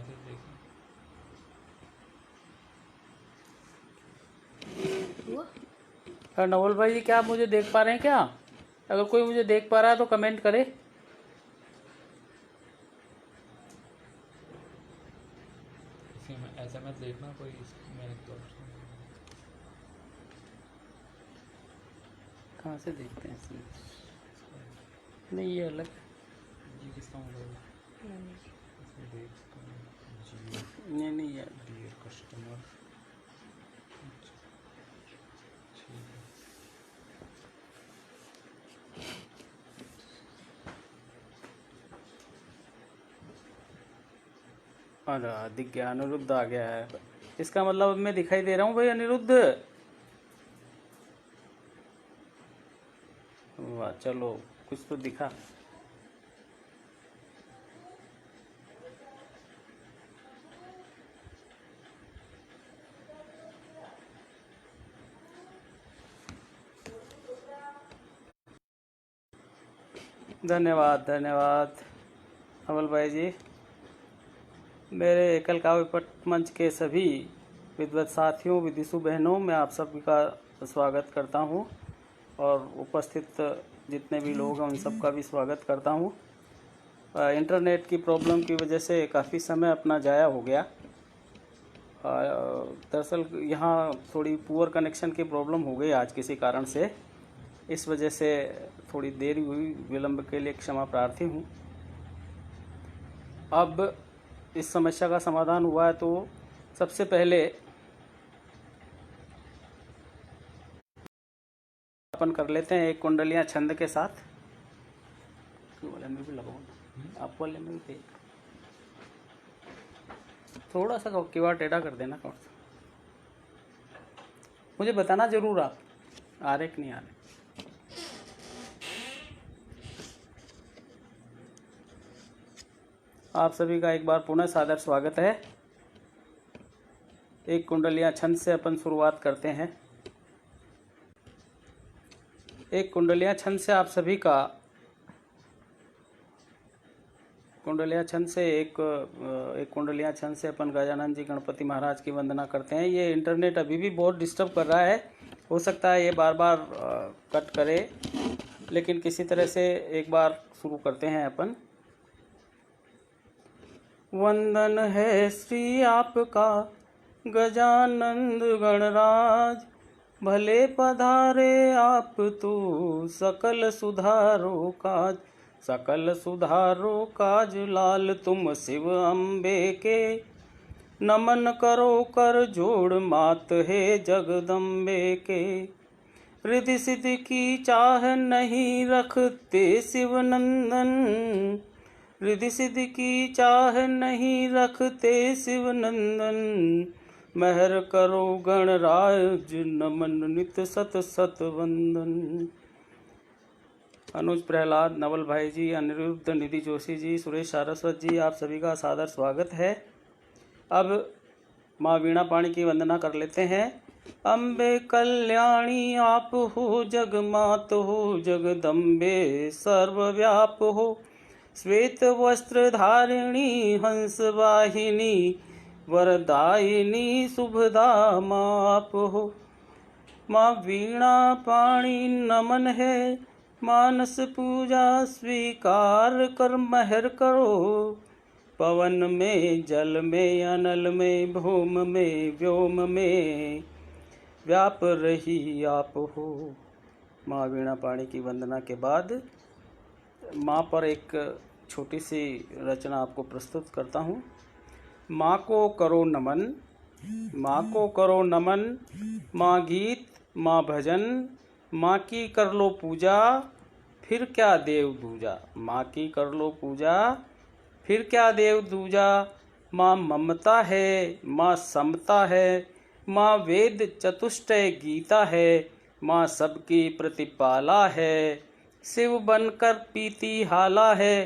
Message देखें। नवल भाई जी, क्या आप मुझे देख पा रहे हैं क्या? अगर कोई मुझे देख पा रहा है तो कमेंट करे। इसी में SMS देखना कोई मैंने तो कहाँ से देखते हैं इसमें? नहीं, ये अलग। जी किसका मोबाइल इसमें देख सकता हूँ। जी नहीं नहीं, ये डियर कस्टमर। अच्छा ठीक है। अरे दिख गया, अनिरुद्ध आ गया है। इसका मतलब अब मैं दिखाई दे रहा हूँ भाई, अनिरुद्ध। वाह, चलो कुछ तो दिखा। धन्यवाद धन्यवाद अमल भाई जी। मेरे एकल काव्य पठ मंच के सभी विद्वत साथियों, विदिशु बहनों, मैं आप सभी का स्वागत करता हूं और उपस्थित जितने भी लोग हैं उन सब का भी स्वागत करता हूं। इंटरनेट की प्रॉब्लम की वजह से काफ़ी समय अपना ज़ाया हो गया। दरअसल यहाँ थोड़ी पुअर कनेक्शन की प्रॉब्लम हो गई आज किसी कारण से, इस वजह से थोड़ी देरी हुई। विलंब के लिए क्षमा प्रार्थी हूँ। अब इस समस्या का समाधान हुआ है तो सबसे पहले अपन कर लेते हैं एक कुंडलियाँ छंद के साथ। वाले में भी लगाओ ना, आप वाले में भी थोड़ा सा कीवाड़ टेढ़ा कर देना। कौन सा मुझे बताना जरूर, आप आ रहे कि नहीं आ रहे। आप सभी का एक बार पुनः सादर स्वागत है। एक कुंडलियाँ छंद से अपन शुरुआत करते हैं। एक कुंडलियाँ छंद से आप सभी का, कुंडलियाँ छंद से एक कुंडलियाँ छंद से अपन गजानन जी गणपति महाराज की वंदना करते हैं। ये इंटरनेट अभी भी बहुत डिस्टर्ब कर रहा है, हो सकता है ये बार बार कट करे, लेकिन किसी तरह से एक बार शुरू करते हैं अपन। वंदन है श्री आपका गजानंद गणराज, भले पधारे आप तो सकल सुधारो काज। सकल सुधारो काज लाल तुम शिव अम्बे के, नमन करो कर जोड़ मात है जगदम्बे के। रिद्धि सिद्धि की चाह नहीं रखते शिव नंदन, रिद्धि सिद्धि की चाह नहीं रखते शिव नंदन। महर करो गणराज नमन नित सत सत वंदन। अनुज प्रहलाद, नवल भाई जी, अनिरुद्ध, निधि जोशी जी, सुरेश सारस्वत जी, आप सभी का सादर स्वागत है। अब माँ वीणा पाणी की वंदना कर लेते हैं। अम्बे कल्याणी आप हो, जगमात हो, जगदम्बे सर्वव्याप हो। श्वेत वस्त्र धारिणी हंस वाहिनी, वरदायिनी शुभदा माप हो। माँ वीणा पाणी नमन है, मानस पूजा स्वीकार कर महर करो। पवन में जल में अनल में भूम में व्योम में व्याप रही आप हो। माँ वीणा पाणी की वंदना के बाद माँ पर एक छोटी सी रचना आपको प्रस्तुत करता हूँ। माँ को करो नमन, माँ को करो नमन, माँ गीत माँ भजन, माँ की कर लो पूजा, फिर क्या देव दूजा। माँ की कर लो पूजा, फिर क्या देव दूजा। माँ ममता है, माँ समता है, माँ वेद चतुष्टय गीता है, माँ सबकी प्रतिपाला है। शिव बनकर पीती हाला है,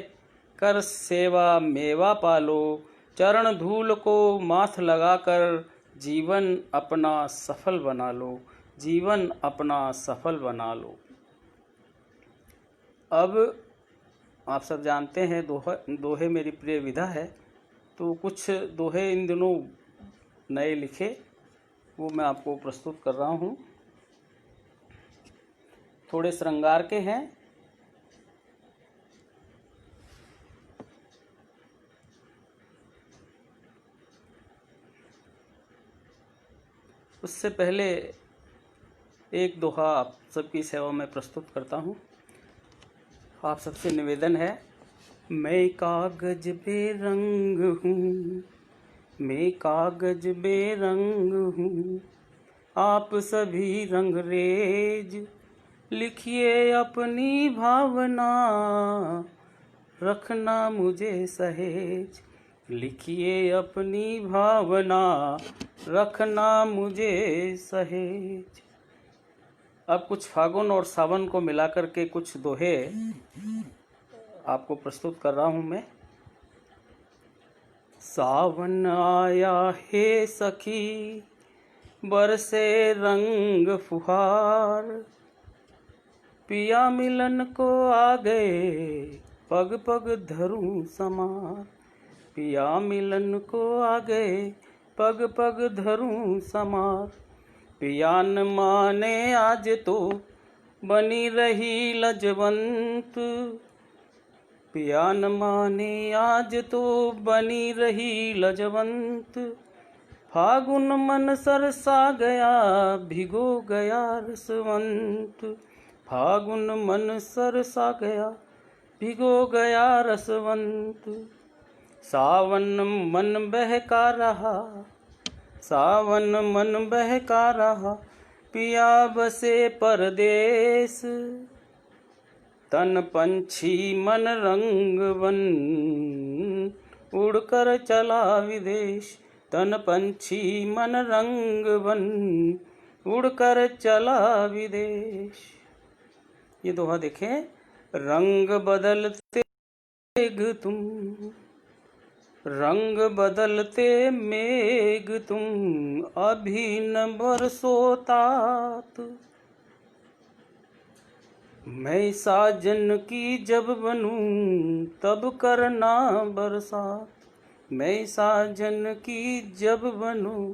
कर सेवा मेवा पालो। चरण धूल को माथ लगाकर जीवन अपना सफल बना लो, जीवन अपना सफल बना लो। अब आप सब जानते हैं दोहे मेरी प्रिय विधा है। तो कुछ दोहे इन दिनों नए लिखे, वो मैं आपको प्रस्तुत कर रहा हूँ। थोड़े श्रृंगार के हैं। उससे पहले एक दोहा आप सबकी सेवा में प्रस्तुत करता हूँ। आप सबसे निवेदन है, मैं कागज बेरंग हूँ, मैं कागज बेरंग हूँ, आप सभी रंगरेज, लिखिए अपनी भावना, रखना मुझे सहेज, लिखिए अपनी भावना, रखना मुझे सहेज। अब कुछ फागुन और सावन को मिलाकर के कुछ दोहे आपको प्रस्तुत कर रहा हूँ मैं। सावन आया हे सखी, बरसे रंग फुहार, पिया मिलन को आ गए, पग पग धरूं समार, पिया मिलन को आ गए, पग पग धरूं समार, पिया न माने आज तो बनी रही लजवंत, पिया न माने आज तो बनी रही लजवंत, फागुन मन सरसा गया, भिगो गया रसवंत, फागुन मन सरसा गया, भिगो गया रसवंत, सावन मन बहका रहा, सावन मन बहका रहा, पिया बसे परदेस, तन पंछी मन रंगवन, उड़कर चला विदेश, तन पंछी मन रंगवन, उड़कर चला विदेश। ये दोहा देखें। रंग बदलते मेघ तुम, रंग बदलते मेघ तुम, अभी न बरसो तात, मैं साजन की जब बनूं तब करना बरसात, मैं साजन की जब बनूं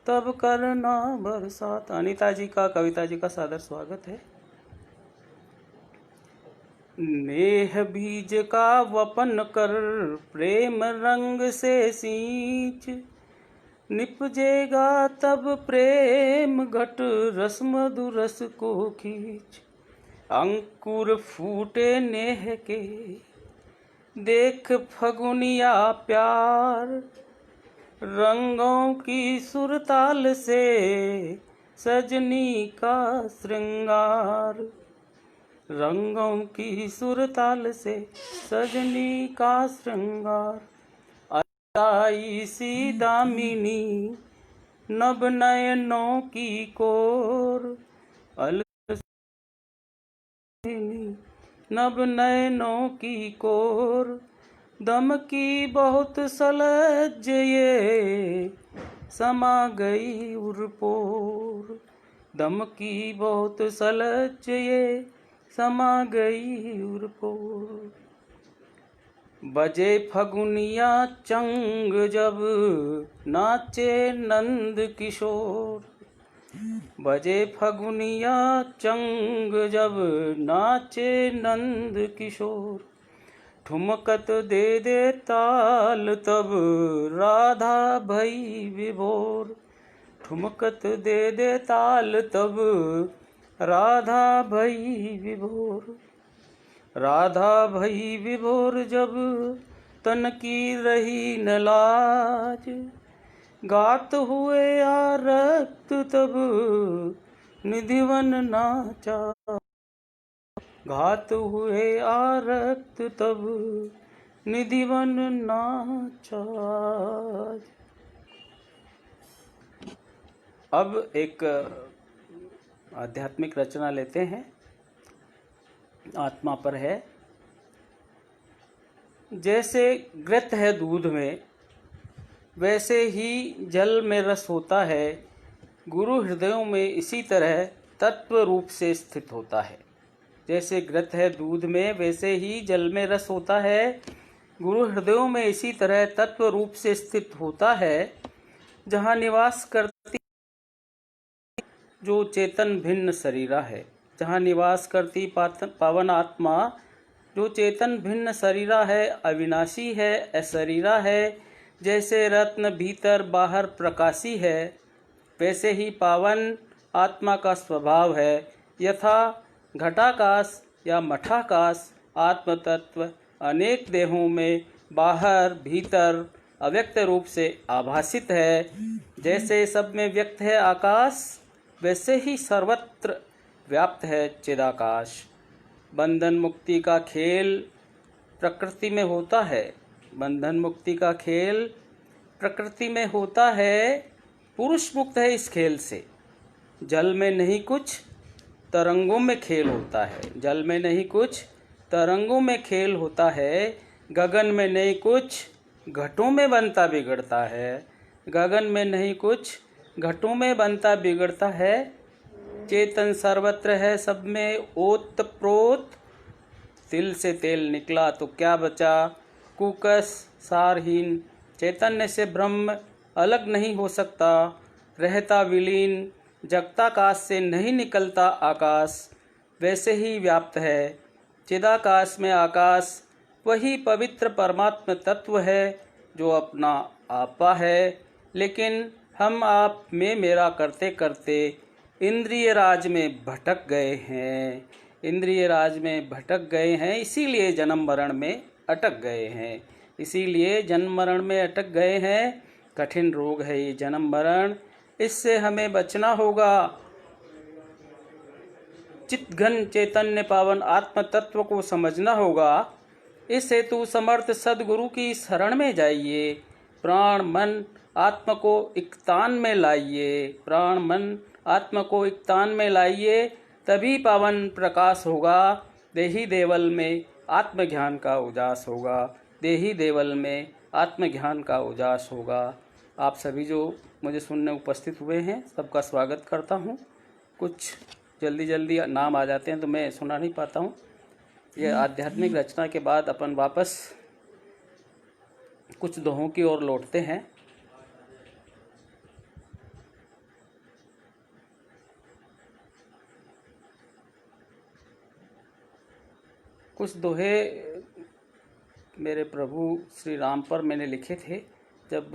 तब करना बरसात। अनीता जी का, कविता जी का सादर स्वागत है। नेह बीज का वपन कर, प्रेम रंग से सींच, निपजेगा तब प्रेम घट, रस मधुरस को खींच, अंकुर फूटे नेह के, देख फगुनिया प्यार, रंगों की सुरताल से सजनी का श्रृंगार, रंगों की सुरताल से सजनी का श्रृंगार, आई सी दामिनी नभ नयनों की कोर, नभ नयनों की कोर, दम की बहुत सलज ये, समा गई उरपोर, दम की बहुत सलज ये, समा गई उरपोर। बजे फगुनिया चंग जब, नाचे नंद किशोर, बजे फगुनिया चंग जब, नाचे नंद किशोर, ठुमकत दे दे ताल तब, राधा भई विभोर, ठुमकत दे दे ताल तब, राधा भई विभोर, राधा भई विभोर जब, तन की रही न लाज, गात हुए आरक्त तब, निधिवन नाचा, घात हुए आरक्त तब, निधिवन नाचा। अब एक आध्यात्मिक रचना लेते हैं, आत्मा पर है। जैसे घृत है दूध में, वैसे ही जल में रस होता है, गुरु हृदयों में इसी तरह तत्व रूप से स्थित होता है। जैसे घृत है दूध में, वैसे ही जल में रस होता है, गुरु हृदयों में इसी तरह तत्व रूप से स्थित होता है जहाँ निवास करती जो चेतन भिन्न शरीरा है, जहाँ निवास करती पावन आत्मा जो चेतन भिन्न शरीरा है, अविनाशी है, अशरीरा है। जैसे रत्न भीतर बाहर प्रकाशी है, वैसे ही पावन आत्मा का स्वभाव है। यथा घटाकाश या मठाकाश आत्म तत्व अनेक देहों में बाहर भीतर अव्यक्त रूप से आभासित है। जैसे सब में व्यक्त है आकाश, वैसे ही सर्वत्र व्याप्त है चिदाकाश। बंधन मुक्ति का खेल प्रकृति में होता है, बंधन मुक्ति का खेल प्रकृति में होता है। पुरुष मुक्त है इस खेल से। जल में नहीं कुछ तरंगों में खेल होता है, जल में नहीं कुछ तरंगों में खेल होता है। गगन में नहीं कुछ घटों में बनता बिगड़ता है, गगन में नहीं कुछ घटों में बनता बिगड़ता है। चेतन सर्वत्र है, सब में ओत प्रोत। तिल से तेल निकला तो क्या बचा, कुकस सारहीन। चैतन्य से ब्रह्म अलग नहीं हो सकता, रहता विलीन। जगता आकाश से नहीं निकलता आकाश, वैसे ही व्याप्त है। चिदाकाश में आकाश वही पवित्र परमात्मा तत्व है जो अपना आपा है। लेकिन हम आप में मेरा करते करते इंद्रिय राज में भटक गए हैं, इंद्रिय राज में भटक गए हैं, इसीलिए जन्म मरण में अटक गए हैं, इसीलिए जन्म मरण में अटक गए हैं। कठिन रोग है ये जन्म मरण, इससे हमें बचना होगा। चित्त घन चैतन्य पावन आत्म तत्व को समझना होगा। इस हेतु समर्थ सदगुरु की शरण में जाइए। प्राण मन आत्मा को इक्तान में लाइए, प्राण मन आत्मा को इक्तान में लाइए, तभी पावन प्रकाश होगा। देही देवल में आत्मज्ञान का उजास होगा, देही देवल में आत्मज्ञान का उजास होगा। आप सभी जो मुझे सुनने उपस्थित हुए हैं, सबका स्वागत करता हूँ। कुछ जल्दी जल्दी नाम आ जाते हैं तो मैं सुना नहीं पाता हूँ। ये आध्यात्मिक रचना के बाद अपन वापस कुछ दोहों की ओर लौटते हैं। कुछ दोहे मेरे प्रभु श्री राम पर मैंने लिखे थे। जब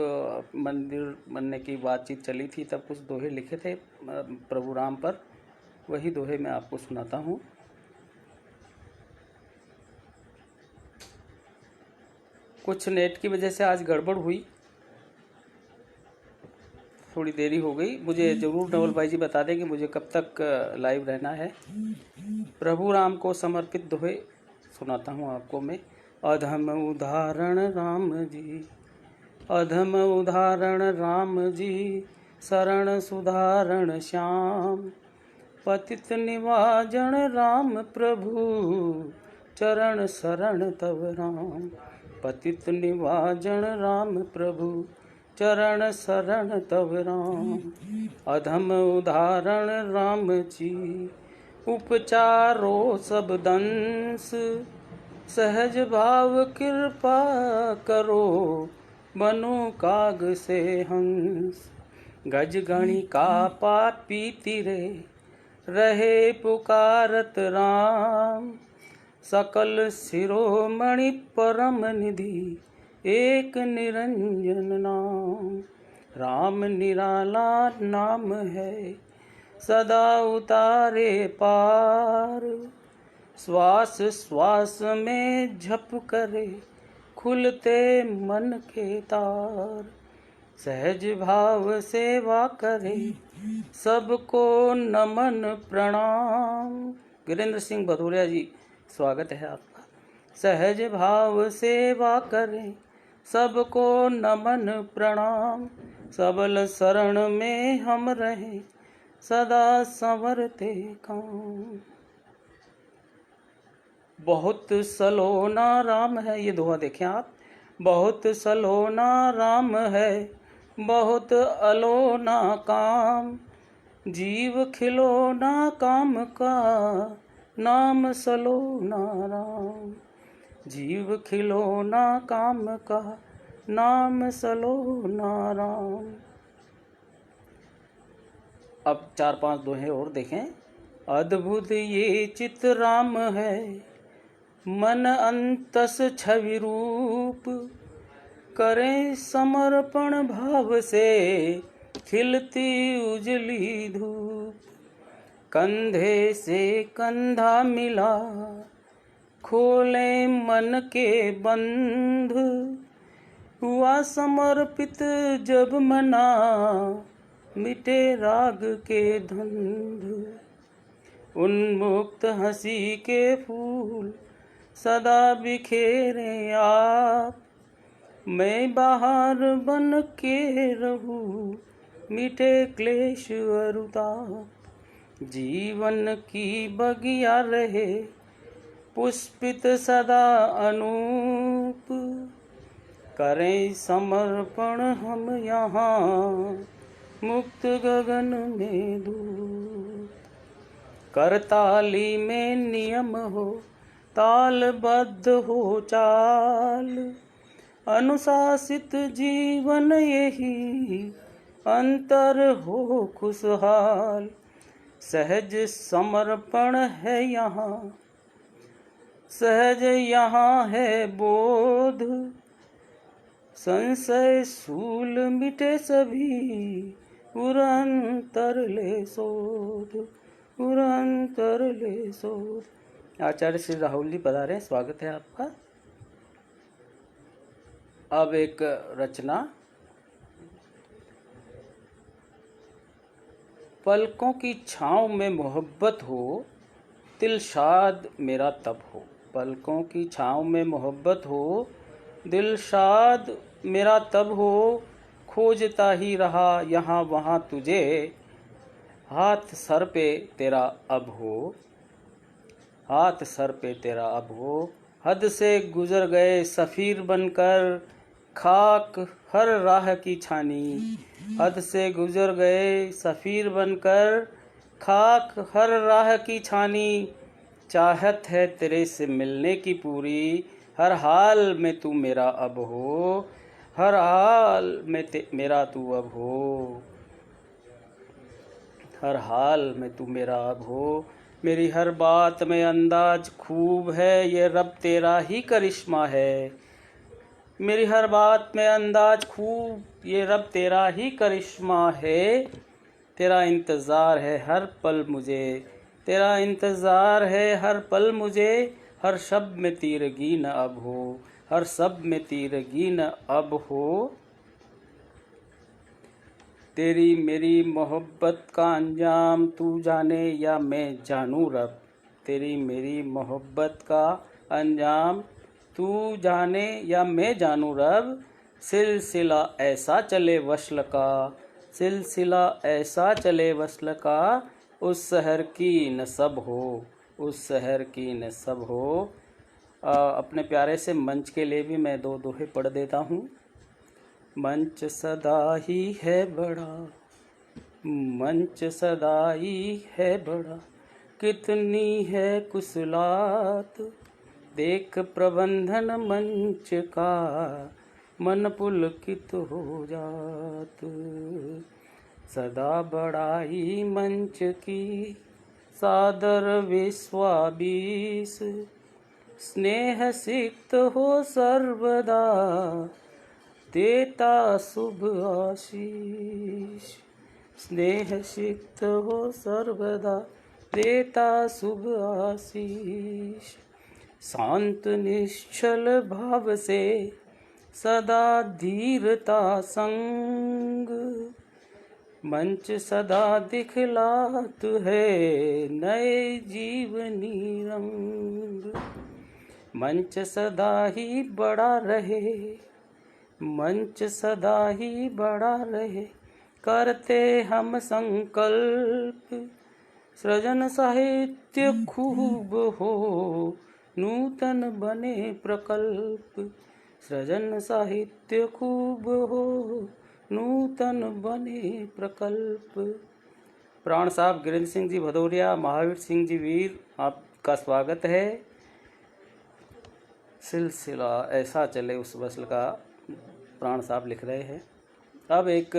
मंदिर बनने की बातचीत चली थी तब कुछ दोहे लिखे थे प्रभु राम पर, वही दोहे मैं आपको सुनाता हूँ। कुछ नेट की वजह से आज गड़बड़ हुई, थोड़ी देरी हो गई। मुझे ज़रूर नवल भाई जी बता दें कि मुझे कब तक लाइव रहना है। प्रभु राम को समर्पित दोहे सुनाता हूँ आपको मैं। अधम उदाहरण राम जी, अधम उदाहरण राम जी, शरण सुधारण श्याम। पतित निवाजन राम प्रभु, चरण शरण तव राम। पतित निवाजन राम प्रभु, चरण शरण तव राम। अधम उदाहरण राम जी, उपचारो सब दंस। सहज भाव कृपा करो, बनो काग से हंस। गज गणिका पापी तिरे, रहे पुकारत राम। सकल शिरोमणि परम निधि, एक निरंजन नाम। राम निराला नाम है, सदा उतारे पार। श्वास श्वास में झप करे, खुलते मन के तार। सहज भाव सेवा करे, सबको नमन प्रणाम। वीरेंद्र सिंह भदौरिया जी, स्वागत है आपका। सहज भाव सेवा करें, सबको नमन प्रणाम। सबल शरण में हम रहें, सदा संवरते काम। बहुत सलोना राम है, ये दोहा देखें आप। बहुत सलोना राम है, बहुत अलोना काम। जीव खिलौना काम का, नाम सलोना राम। जीव खिलौना काम का, नाम सलोना राम। अब 4-5 दोहे और देखें। अद्भुत ये चित राम है, मन अंतस छवि रूप, करें समर्पण भाव से, खिलती उजली धूप। कंधे से कंधा मिला, खोले मन के बंध, हुआ समर्पित जब मना, मिटे राग के धंध। उन्मुक्त हंसी के फूल सदा बिखेरे आप, मैं बाहर बन के रहूं, मिटे क्लेश अरुताप। जीवन की बगिया रहे, पुष्पित सदा अनूप, करें समर्पण हम यहाँ, मुक्त गगन में धूप। करताली में नियम हो, तालबद्ध हो चाल, अनुशासित जीवन यही, अंतर हो खुशहाल। सहज समर्पण है यहाँ, सहज यहाँ है बोध, संशय सूल मिटे सभी, उरंतर ले शोध, उरंतर ले शोध। आचार्य श्री राहुल जी पधारे, स्वागत है आपका। अब एक रचना। पलकों की छाँव में मोहब्बत हो, दिलशाद मेरा तब हो। पलकों की छाँव में मोहब्बत हो, दिलशाद मेरा तब हो, खोजता ही रहा यहाँ वहाँ तुझे, हाथ सर पे तेरा अब हो, हाथ सर पे तेरा अब हो। हद से गुजर गए सफ़ीर बनकर, खाक हर राह की छानी। हद से गुजर गए सफ़ीर बनकर, खाक हर राह की छानी। चाहत है तेरे से मिलने की पूरी, हर हाल में तू मेरा अब हो, हर हाल में मेरा तू अब हो, हर हाल में तू मेरा अब हो। मेरी हर बात में अंदाज खूब है, ये रब तेरा ही करिश्मा है। मेरी हर बात में अंदाज खूब, ये रब तेरा ही करिश्मा है। तेरा इंतज़ार है हर पल मुझे, तेरा इंतज़ार है हर पल मुझे। हर शब्द में तीरगी न अब हो, हर शब्द में तीरगी न अब हो। तेरी मेरी मोहब्बत का अंजाम तू जाने या मैं जानूं रब। तेरी मेरी मोहब्बत का अंजाम तू जाने या मैं जानूं रब। सिलसिला ऐसा चले वस्ल का, सिलसिला ऐसा चले वस्ल का, उस शहर की नसब हो, उस शहर की नसब हो। अपने प्यारे से मंच के लिए भी मैं 2 दोहे पढ़ देता हूँ। मंच सदा ही है बड़ा, मंच सदा ही है बड़ा, कितनी है कुसलात। देख प्रबंधन मंच का, मन पुलकित हो जात। सदा बड़ाई मंच की, सादर विश्वाबीस। स्नेह सिक्त हो सर्वदा, देता शुभ आशीष। स्नेह सिक्त हो सर्वदा, देता शुभ आशीष। शांत निश्चल भाव से, सदा धीरता संग। मंच सदा दिखलात है, नए जीवनी रंग। मंच सदा ही बड़ा रहे, मंच सदा ही बड़ा रहे। करते हम संकल्प, सृजन साहित्य खूब हो, नूतन बने प्रकल्प। सृजन साहित्य खूब हो, नूतन बने प्रकल्प। प्राण साहब गिरिंद्र सिंह जी भदौरिया, महावीर सिंह जी वीर, आपका स्वागत है। सिलसिला ऐसा चले, उस गज़ल का प्राण साहब लिख रहे हैं। अब एक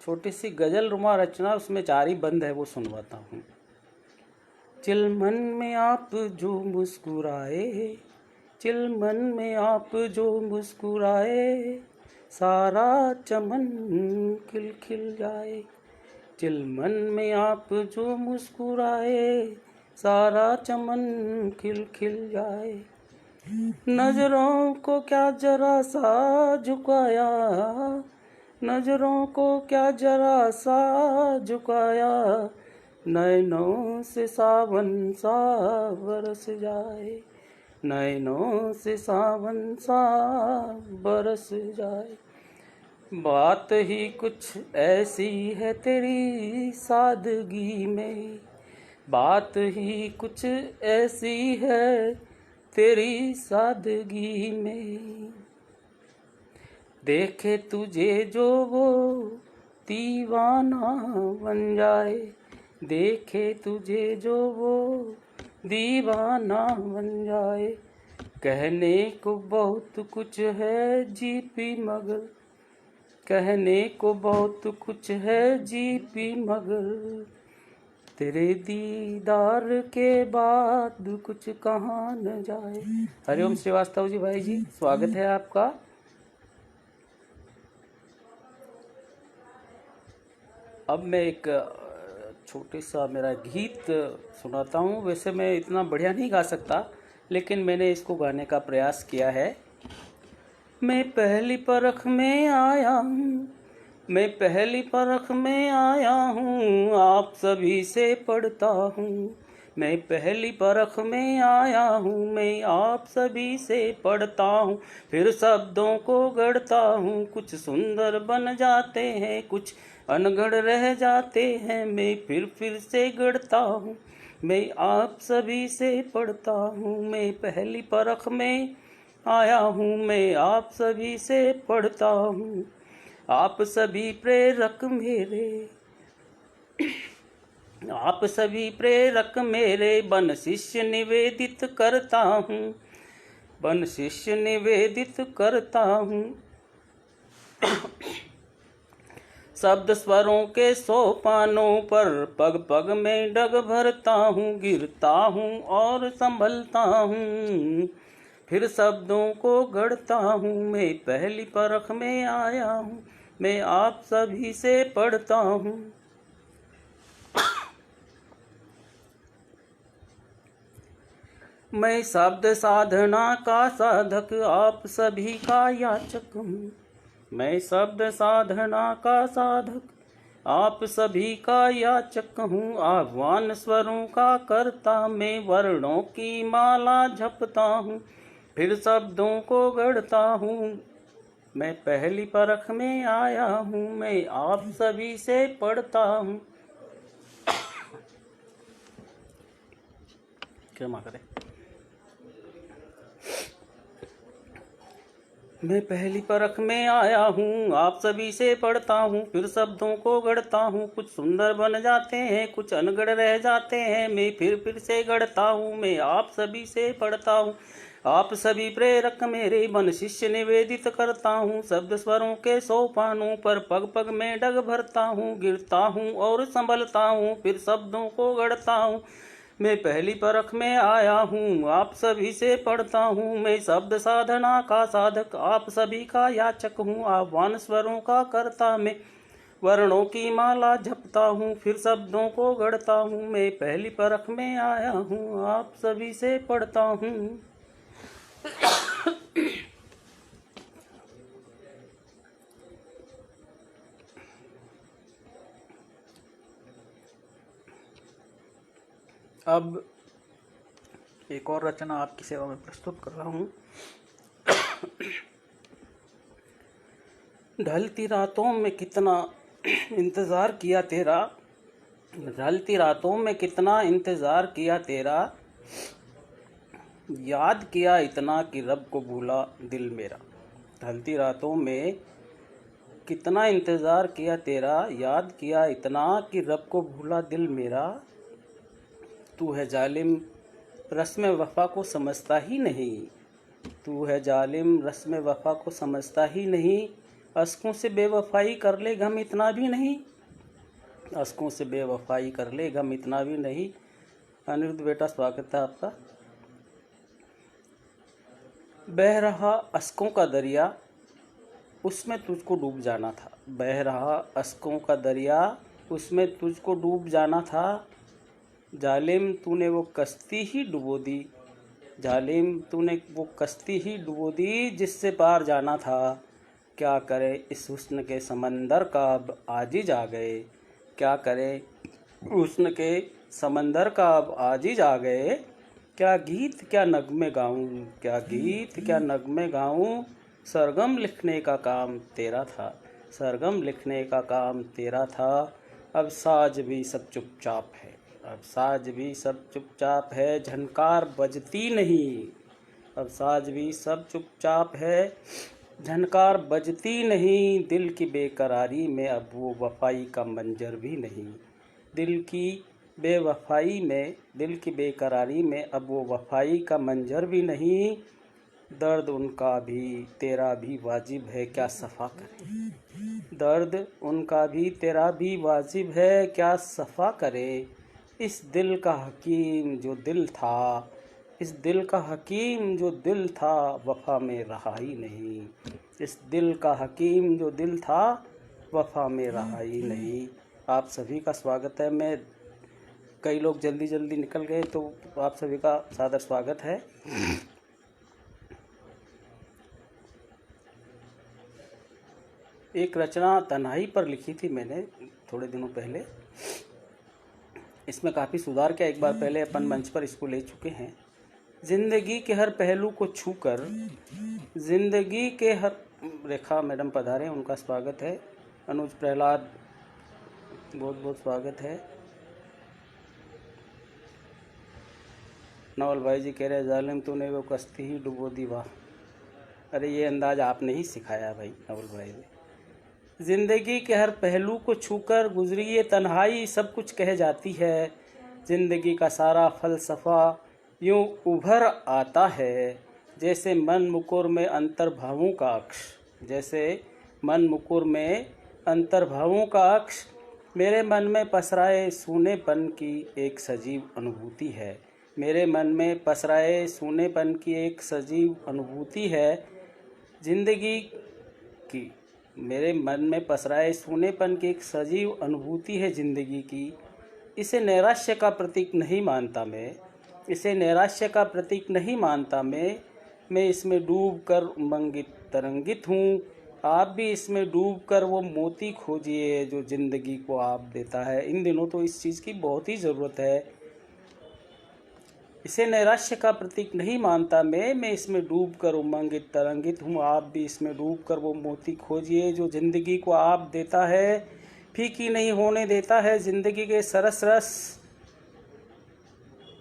छोटी सी गज़ल रुमा रचना, उसमें 4 ही बंद है, वो सुनवाता हूँ। चिलमन में आप जो मुस्कुराए, चिलमन में आप जो मुस्कुराए, सारा चमन खिल खिल जाए। चिलमन में आप जो मुस्कुराए, सारा चमन खिल खिल जाए। नजरों को क्या जरा सा झुकाया, नजरों को क्या जरा सा झुकाया, नैनों से सावन सा बरस जाए, नैनों से सावन सा बरस जाए। बात ही कुछ ऐसी है तेरी सादगी में, बात ही कुछ ऐसी है तेरी सादगी में। देखे तुझे जो वो दीवाना बन जाए, देखे तुझे जो वो दीवाना बन जाए। कहने को बहुत कुछ है जीपी मगर, कहने को बहुत कुछ है जीपी मगर, तेरे दीदार के बाद कुछ कहा न जाए। हरिओम श्रीवास्तव जी, भाई जी स्वागत है आपका। अब मैं एक छोटे सा मेरा गीत सुनाता हूँ। वैसे मैं इतना बढ़िया नहीं गा सकता, लेकिन मैंने इसको गाने का प्रयास किया है। मैं पहली परख में आया हूँ, मैं पहली परख में आया हूँ, आप सभी से पढ़ता हूँ। मैं पहली परख में आया हूँ, मैं आप सभी से पढ़ता हूँ। फिर शब्दों को गढ़ता हूँ, कुछ सुंदर बन जाते हैं, कुछ अनगढ़ रह जाते हैं। मैं फिर से गढ़ता हूँ, मैं आप सभी से पढ़ता हूँ। मैं पहली परख में आया हूँ, मैं आप सभी से पढ़ता हूँ। आप सभी प्रेरक मेरे, आप सभी प्रेरक मेरे, बन शिष्य निवेदित करता हूँ, बन शिष्य निवेदित करता हूँ। शब्द स्वरों के सोपानों पर पग पग में डग भरता हूँ, गिरता हूँ और संभलता हूँ, फिर शब्दों को गढ़ता हूँ। मैं पहली परख में आया हूँ, मैं आप सभी से पढ़ता हूँ। मैं शब्द साधना का साधक, आप सभी का याचक हूँ। मैं शब्द साधना का साधक, आप सभी का याचक हूँ। आह्वान स्वरों का करता, मैं वर्णों की माला जपता हूँ, फिर शब्दों को गढ़ता हूँ। मैं पहली परख में आया हूँ, मैं आप सभी से पढ़ता हूँ। क्षमा करें। मैं पहली परख में आया हूँ, आप सभी से पढ़ता हूँ, फिर शब्दों को गढ़ता हूँ। कुछ सुंदर बन जाते हैं, कुछ अनगढ़ रह जाते हैं। मैं फिर से गढ़ता हूँ, मैं आप सभी से पढ़ता हूँ। आप सभी प्रेरक मेरे, बन शिष्य निवेदित करता हूँ। शब्द स्वरों के सोपानों पर पग पग में डग भरता हूँ, गिरता हूँ और संभलता हूँ, फिर शब्दों को गढ़ता हूँ। मैं पहली परख में आया हूँ, आप सभी से पढ़ता हूँ। मैं शब्द साधना का साधक, आप सभी का याचक हूँ। आह्वान स्वरों का करता, मैं वर्णों की माला जपता हूँ, फिर शब्दों को गढ़ता हूँ। मैं पहली परख में आया हूँ, आप सभी से पढ़ता हूँ। अब एक और रचना आपकी सेवा में प्रस्तुत कर रहा हूँ। ढलती रातों में कितना इंतज़ार किया तेरा, ढलती रातों में कितना इंतज़ार किया तेरा, याद किया इतना कि रब को भूला दिल मेरा। ढलती रातों में कितना इंतज़ार किया तेरा, याद किया इतना कि रब को भूला दिल मेरा। तू है जालिम, रस्म वफ़ा को समझता ही नहीं, तू है जालिम, रस में वफा को समझता ही नहीं। अश्कों से बेवफाई कर ले गम इतना भी नहीं, अश्कों से बेवफाई कर ले गम इतना भी नहीं। अनिरुद्ध बेटा स्वागत है आपका। बह रहा अश्कों का दरिया, उसमें तुझको डूब जाना था। बह रहा अश्कों का दरिया, उसमें तुझको डूब जाना था। जालिम तूने वो कश्ती ही डुबो दी, जालिम तूने वो कश्ती ही डुबो दी जिससे पार जाना था। क्या करे इस हुस्न के समंदर का अब आजिज आ गए, क्या करे हुस्न के समंदर का अब आजिज आ गए। क्या गीत क्या नगमे गाऊं, क्या गीत क्या नगमे गाऊं। सरगम लिखने का काम तेरा था, सरगम लिखने का काम तेरा था। अब साज भी सब चुपचाप है, अब साज भी सब चुपचाप है, झनकार बजती नहीं। अब साज भी सब चुपचाप है, झनकार बजती नहीं। दिल की बेकरारी में अब वो वफाई का मंजर भी नहीं, दिल की बेवफाई में, दिल की बेकरारी में अब वो वफाई का मंजर भी नहीं। दर्द उनका भी तेरा भी वाजिब है, क्या सफ़ा करे। दर्द उनका भी तेरा भी वाजिब है, क्या सफ़ा करे। इस दिल का हकीम जो दिल था, इस दिल का हकीम जो दिल था, वफ़ा में रहा ही नहीं। इस दिल का हकीम जो दिल था, वफ़ा में रहा ही नहीं। आप सभी का स्वागत है। मैं कई लोग जल्दी जल्दी निकल गए तो आप सभी का सादर स्वागत है। एक रचना तन्हाई पर लिखी थी मैंने थोड़े दिनों पहले। इसमें काफ़ी सुधार किया, एक बार पहले अपन मंच पर इसको ले चुके हैं। जिंदगी के हर पहलू को छूकर, जिंदगी के हर, रेखा मैडम पधारे, उनका स्वागत है। अनुज प्रहलाद बहुत बहुत स्वागत है। नवल भाई जी कह रहे जालिम तूने वो कश्ती ही डुबो दी, वाह। अरे ये अंदाज आपने ही सिखाया भाई नवल भाई ने। जिंदगी के हर पहलू को छूकर गुजरी ये तन्हाई सब कुछ कह जाती है। जिंदगी का सारा फलसफा यूं उभर आता है, जैसे मन मुकुर में अंतर्भावों का अक्ष, जैसे मन मुकुर में अंतर्भावों का अक्ष। मेरे मन में पसराए सूनेपन की एक सजीव अनुभूति है, मेरे मन में पसराए सूनेपन की एक सजीव अनुभूति है। जिंदगी की, मेरे मन में पसराए सूनेपन की एक सजीव अनुभूति है जिंदगी की। इसे नैराश्य का प्रतीक नहीं मानता मैं, इसे नैराश्य का प्रतीक नहीं मानता मैं इसमें डूब कर उमंगित तरंगित हूँ। आप भी इसमें डूब कर वो मोती खोजिए जो ज़िंदगी को आप देता है। इन दिनों तो इस चीज़ की बहुत ही ज़रूरत है। इसे नैराश्य का प्रतीक नहीं मानता मैं इसमें डूब कर उमंगित तरंगित हूँ। आप भी इसमें डूब कर वो मोती खोजिए जो ज़िंदगी को आप देता है। फीकी नहीं होने देता है ज़िंदगी के सरस रस,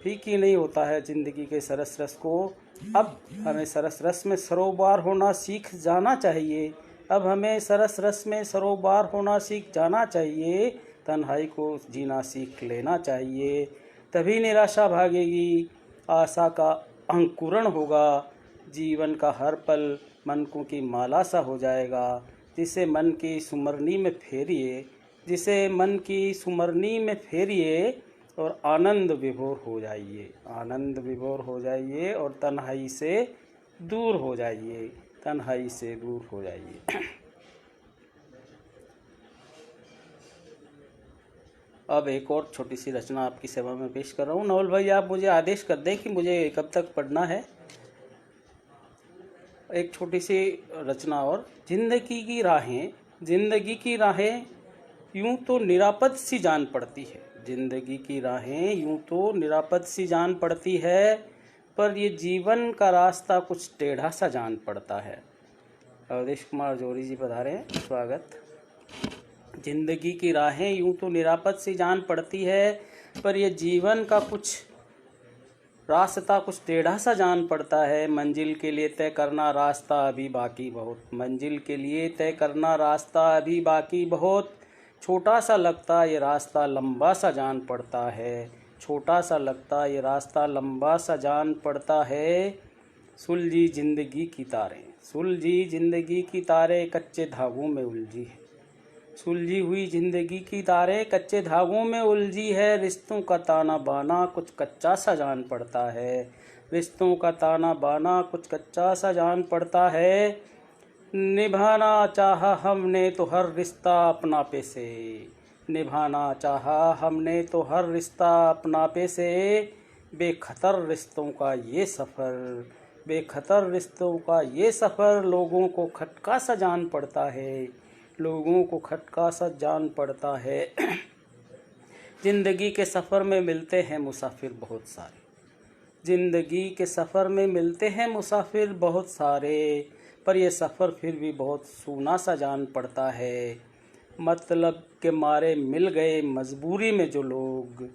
फीकी नहीं होता है ज़िंदगी के सरस रस को। अब हमें सरस रस में सरोबार होना सीख जाना चाहिए, अब हमें सरस रस में सरोबार होना सीख जाना चाहिए। तन्हाई को जीना सीख लेना चाहिए, तभी निराशा भागेगी, आशा का अंकुरण होगा। जीवन का हर पल मनकों की माला सा हो जाएगा। जिसे मन की सुमरनी में फेरिए, जिसे मन की सुमरनी में फेरिए और आनंद विभोर हो जाइए, आनंद विभोर हो जाइए और तन्हाई से दूर हो जाइए, तन्हाई से दूर हो जाइए। अब एक और छोटी सी रचना आपकी सेवा में पेश कर रहा हूँ। नवल भाई आप मुझे आदेश कर दें कि मुझे कब तक पढ़ना है। एक छोटी सी रचना और। जिंदगी की राहें, जिंदगी की राहें यूं तो निरापद सी जान पड़ती है, जिंदगी की राहें यूं तो निरापद सी जान पड़ती है, पर ये जीवन का रास्ता कुछ टेढ़ा सा जान पड़ता है। अवधेश कुमार जोरी जी पधारे हैं, स्वागत। जिंदगी की राहें यूं तो निरापद सी जान पड़ती है, पर ये जीवन का कुछ रास्ता कुछ टेढ़ा सा जान पड़ता है। मंजिल के लिए तय करना रास्ता अभी बाकी बहुत, मंजिल के लिए तय करना रास्ता अभी बाकी बहुत। छोटा सा लगता ये रास्ता लंबा सा जान पड़ता है, छोटा सा लगता ये रास्ता लंबा सा जान पड़ता है। सुलझी जिंदगी की तारें, सुलझी जिंदगी की तारें कच्चे धागों में उलझी है। सुलझी हुई जिंदगी की तारें कच्चे धागों में उलझी है। रिश्तों का ताना बाना कुछ कच्चा सा जान पड़ता है। रिश्तों का ताना बाना कुछ कच्चा सा जान पड़ता है। निभाना चाहा हमने तो हर रिश्ता अपनापे से, निभाना चाहा हमने तो हर रिश्ता अपनापे से। बेखतर रिश्तों का ये सफ़र, बेखतर रिश्तों का ये सफ़र लोगों को खटका सा जान पड़ता है, लोगों को खटका सा जान पड़ता है। ज़िंदगी के सफ़र में मिलते हैं मुसाफिर बहुत सारे, ज़िंदगी के सफ़र में मिलते हैं मुसाफिर बहुत सारे, पर यह सफ़र फिर भी बहुत सूना सा जान पड़ता है। मतलब के मारे मिल गए मजबूरी में जो लोग,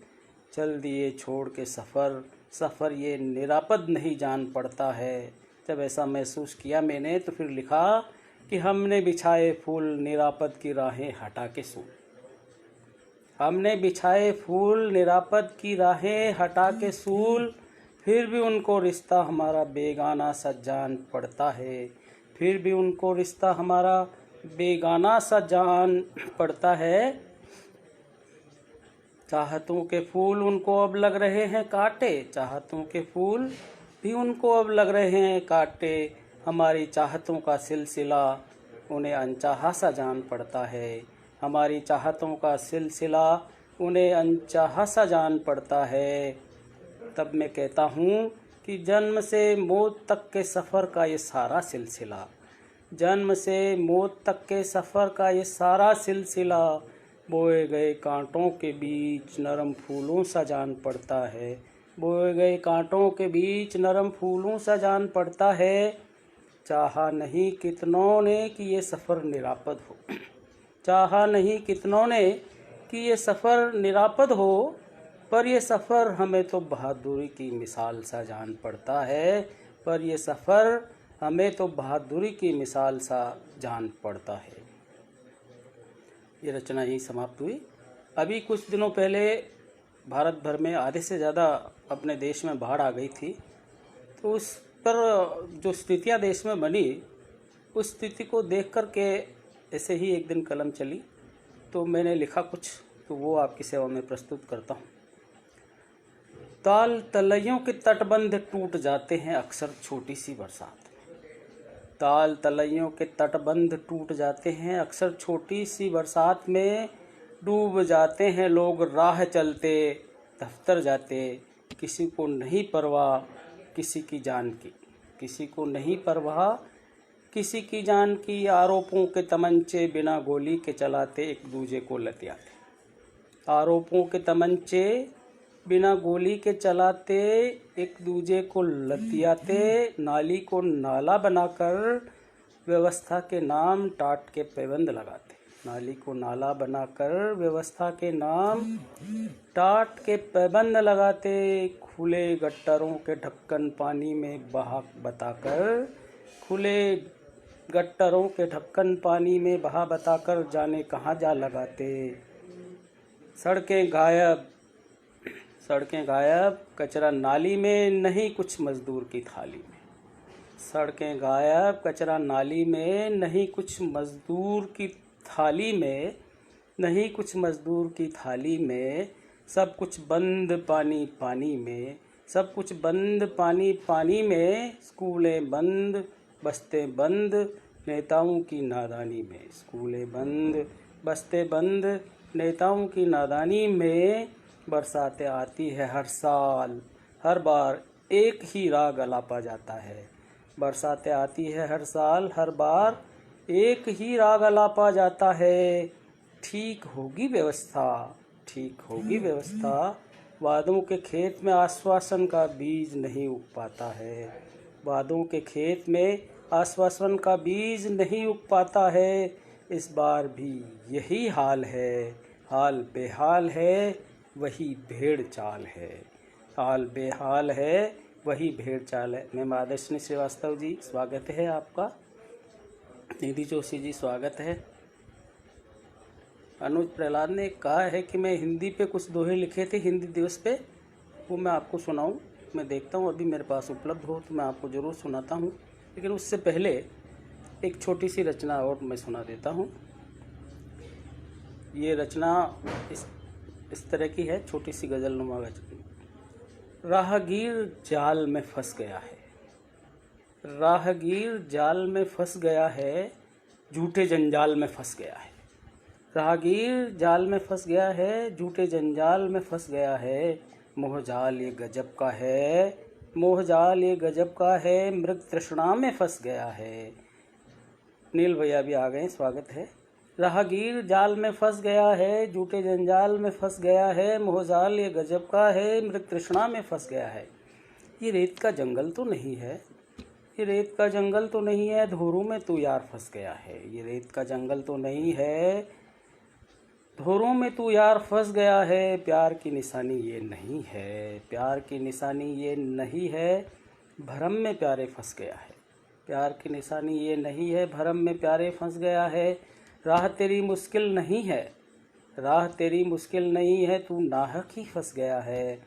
चल दिए छोड़ के सफ़र, सफ़र ये निरापद नहीं जान पड़ता है। जब ऐसा महसूस किया मैंने तो फिर लिखा कि हमने बिछाए फूल निरापद की राहें हटा के सूल, हमने बिछाए फूल निरापद की राहें हटा के सूल। फिर भी उनको रिश्ता हमारा बेगाना सा जान पड़ता है, फिर भी उनको रिश्ता हमारा बेगाना सा जान पड़ता है। चाहतों के फूल उनको अब लग रहे हैं कांटे, चाहतों के फूल भी उनको अब लग रहे हैं कांटे। हमारी चाहतों का सिलसिला उन्हें अनचाहा सा जान पड़ता है, हमारी चाहतों का सिलसिला उन्हें अनचाहा सा जान पड़ता है। तब मैं कहता हूँ कि जन्म से मौत तक के सफ़र का ये सारा सिलसिला, जन्म से मौत तक के सफ़र का ये सारा सिलसिला बोए गए कांटों के बीच नरम फूलों सा जान पड़ता है, बोए गए कांटों के बीच नरम फूलों सा जान पड़ता है। चाहा नहीं कितनों ने कि ये सफ़र निरापद हो, चाहा नहीं कितनों ने कि ये सफ़र निरापद हो, पर ये सफ़र हमें तो बहादुरी की मिसाल सा जान पड़ता है, पर ये सफ़र हमें तो बहादुरी की मिसाल सा जान पड़ता है। ये रचना यही समाप्त हुई। अभी कुछ दिनों पहले भारत भर में आधे से ज़्यादा अपने देश में बाढ़ आ गई थी, तो उस पर जो स्थितियाँ देश में बनी, उस स्थिति को देख कर के ऐसे ही एक दिन कलम चली, तो मैंने लिखा कुछ, तो वो आपकी सेवा में प्रस्तुत करता हूँ। ताल तलैयों के तटबंध टूट जाते हैं अक्सर छोटी सी बरसात, ताल तलैयों के तटबंध टूट जाते हैं अक्सर छोटी सी बरसात में। डूब जाते हैं लोग राह चलते दफ्तर जाते, किसी को नहीं परवाह किसी की जान की, किसी को नहीं परवाह किसी की जान की। आरोपों के तमंचे बिना गोली के चलाते एक दूजे को लतियाते, आरोपों के तमंचे बिना गोली के चलाते एक दूजे को लतियाते। नाली को नाला बनाकर व्यवस्था के नाम टाट के पैबंद लगाते, नाली को नाला बनाकर व्यवस्था के नाम टाट के पैबंद लगाते। खुले गट्टरों के ढक्कन पानी में बहा बताकर, खुले गट्टरों के ढक्कन पानी में बहा बताकर जाने कहाँ जा लगाते। सड़कें गायब, सड़कें गायब कचरा नाली में नहीं कुछ मजदूर की थाली में, सड़कें गायब कचरा नाली में नहीं कुछ मजदूर की थाली में, नहीं कुछ मजदूर की थाली में। सब कुछ बंद पानी पानी में, सब कुछ बंद पानी पानी में। स्कूलें बंद बस्ते बंद नेताओं की नादानी में, स्कूलें बंद बस्ते बंद नेताओं की नादानी में। बरसातें आती है हर साल, हर बार एक ही राग अलापा जाता है, बरसातें आती है हर साल, हर बार एक ही राग अलापा जाता है। ठीक होगी व्यवस्था, ठीक होगी व्यवस्था, वादों के खेत में आश्वासन का बीज नहीं उग पाता है, वादों के खेत में आश्वासन का बीज नहीं उग पाता है। इस बार भी यही हाल है, हाल बेहाल है वही भेड़ चाल है, हाल बेहाल है वही भेड़ चाल है। मैं माधवनी श्रीवास्तव जी, स्वागत है आपका। निधि जोशी जी स्वागत है। अनुज प्रहलाद ने कहा है कि मैं हिंदी पे कुछ दोहे लिखे थे हिंदी दिवस पे, वो मैं आपको सुनाऊं। मैं देखता हूँ अभी मेरे पास उपलब्ध हो तो मैं आपको ज़रूर सुनाता हूँ, लेकिन उससे पहले एक छोटी सी रचना और मैं सुना देता हूँ। ये रचना इस तरह की है, छोटी सी गज़लनुमा रचना। राहगीर जाल में फंस गया है, राहगीर जाल में फंस गया है, झूठे जंजाल में फंस गया है। राहगीर जाल में फंस गया है, झूठे जंजाल में फंस गया है। मोहजाल ये गजब का है, मोहजाल ये गजब का है, मृग तृष्णा में फंस गया है। नील भैया भी आ गए, स्वागत है। राहगीर जाल में फंस गया है, झूठे जंजाल में फंस गया है। मोहजाल ये गजब का है, मृग तृष्णा में फंस गया है। ये रेत का जंगल तो नहीं है, ये रेत का जंगल तो नहीं है, धोरू में तू यार फंस गया है। ये रेत का जंगल तो नहीं है, धोरू में तू यार फंस गया है। प्यार की निशानी ये नहीं है, प्यार की निशानी ये नहीं है, भरम में प्यारे फंस गया है। प्यार की निशानी ये नहीं है, भरम में प्यारे फंस गया है। राह तेरी मुश्किल नहीं है, राह तेरी मुश्किल नहीं है, तू नाहक ही फंस गया है।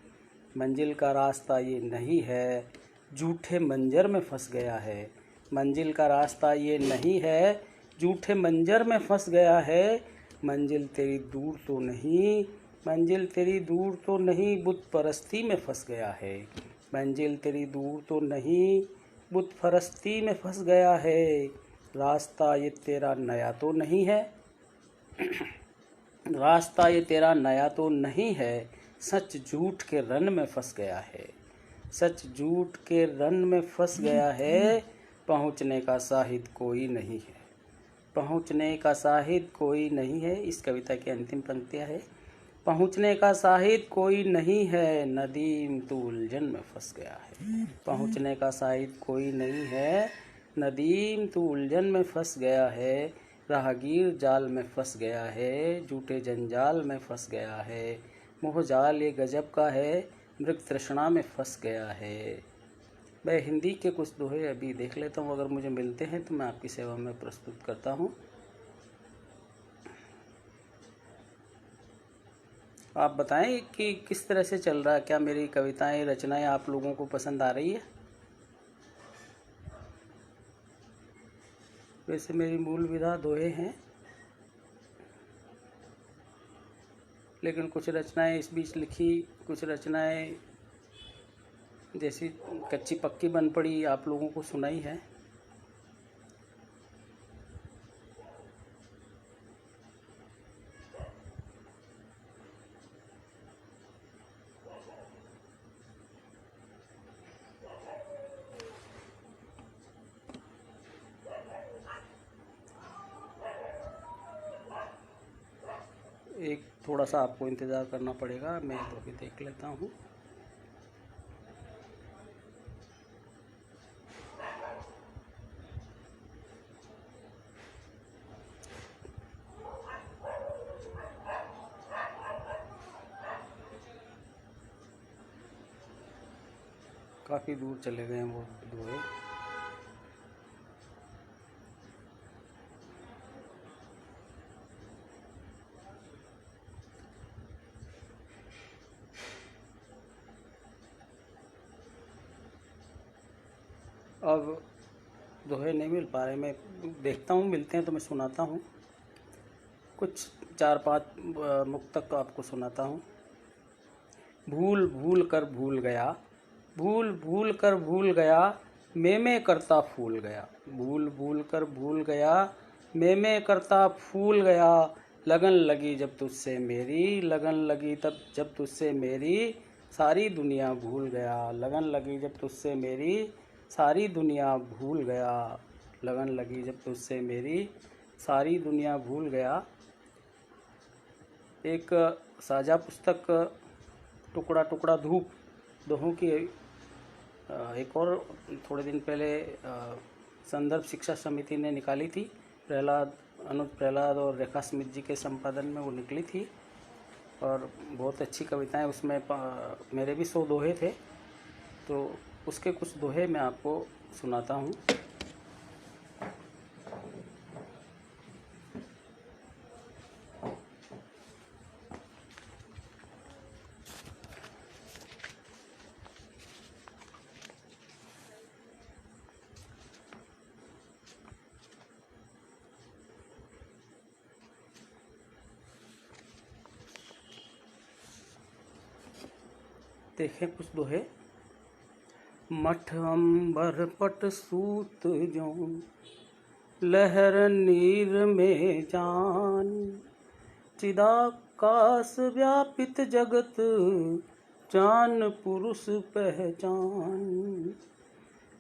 मंजिल का रास्ता ये नहीं है, झूठे मंजर में फंस गया है। मंजिल का रास्ता ये नहीं है, झूठे मंजर में फंस गया है। मंजिल तेरी दूर तो नहीं, मंजिल तेरी दूर तो नहीं, बुत परस्ती में फंस गया है। मंजिल तेरी दूर तो नहीं, बुत परस्ती में फंस गया है। रास्ता ये तेरा नया तो नहीं है, रास्ता ये तेरा नया तो नहीं है, सच झूठ के रन में फंस गया है। सच झूठ के रन में फंस गया है, पहुँचने का साहिद कोई नहीं है, पहुँचने का साहिद कोई नहीं है। इस कविता की अंतिम पंक्तियाँ है, पहुँचने का साहिद कोई नहीं है, नदीम तू उलझन में फंस गया है। पहुँचने का साहिद कोई नहीं है, नदीम तू उलझन में फंस गया है। राहगीर जाल में फंस गया है, झूठे जंजाल में फंस गया है। मोहजाल ये गजब का है, मृग तृष्णा में फंस गया है। मैं हिंदी के कुछ दोहे अभी देख लेता हूँ, अगर मुझे मिलते हैं तो मैं आपकी सेवा में प्रस्तुत करता हूँ। आप बताएं कि किस तरह से चल रहा है, क्या मेरी कविताएं रचनाएं आप लोगों को पसंद आ रही है। वैसे मेरी मूल विधा दोहे हैं, लेकिन कुछ रचनाएं इस बीच लिखी, कुछ रचनाएं जैसी कच्ची पक्की बन पड़ी आप लोगों को सुनाई है। एक थोड़ा सा आपको इंतज़ार करना पड़ेगा, मैं तो अभी देख लेता हूँ। काफ़ी दूर चले गए हैं वो दोहे। अब दोहे नहीं मिल पा रहे, मैं देखता हूँ, मिलते हैं तो मैं सुनाता हूँ। कुछ 4-5 मुक्तक आपको सुनाता हूँ। भूल भूल कर भूल गया, भूल भूल कर भूल गया, मैं करता फूल गया। भूल भूल कर भूल गया, मैं करता फूल गया। लगन लगी जब तुझसे मेरी, लगन लगी तब जब तुझसे मेरी, सारी दुनिया भूल गया। लगन लगी जब तुझसे मेरी, सारी दुनिया भूल गया। लगन लगी जब तुझसे मेरी, सारी दुनिया भूल गया। एक साझा पुस्तक टुकड़ा टुकड़ा धूप दोहों की एक और थोड़े दिन पहले संदर्भ शिक्षा समिति ने निकाली थी। अनुज प्रहलाद और रेखा स्मिथ जी के संपादन में वो निकली थी, और बहुत अच्छी कविताएं उसमें मेरे भी 100 दोहे थे, तो उसके कुछ दोहे मैं आपको सुनाता हूँ। देखें कुछ दोहे। मठ अंबर पट सूत जो लहर नीर में जान, चिदाकाश व्यापित जगत जान पुरुष पहचान।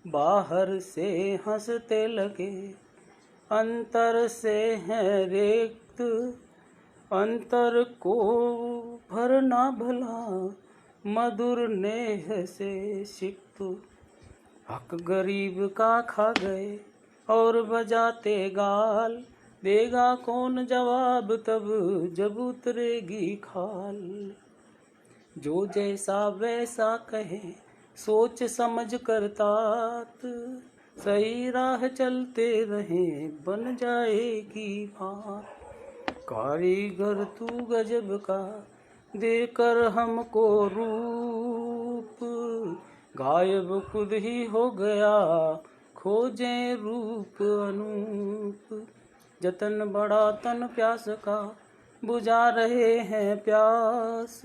बाहर से हंसते लगे अंतर से है रेत, अंतर को भरना भला मधुर नेह से सिक्त। हक गरीब का खा गए और बजाते गाल, देगा कौन जवाब तब जब उतरेगी खाल। जो जैसा वैसा कहे सोच समझ कर तात, सही राह चलते रहें बन जाएगी बात। कारीगर तू गजब का देकर हमको रूप, गायब खुद ही हो गया खोजें रूप अनूप। जतन बड़ा तन प्यास का बुझा रहे हैं प्यास,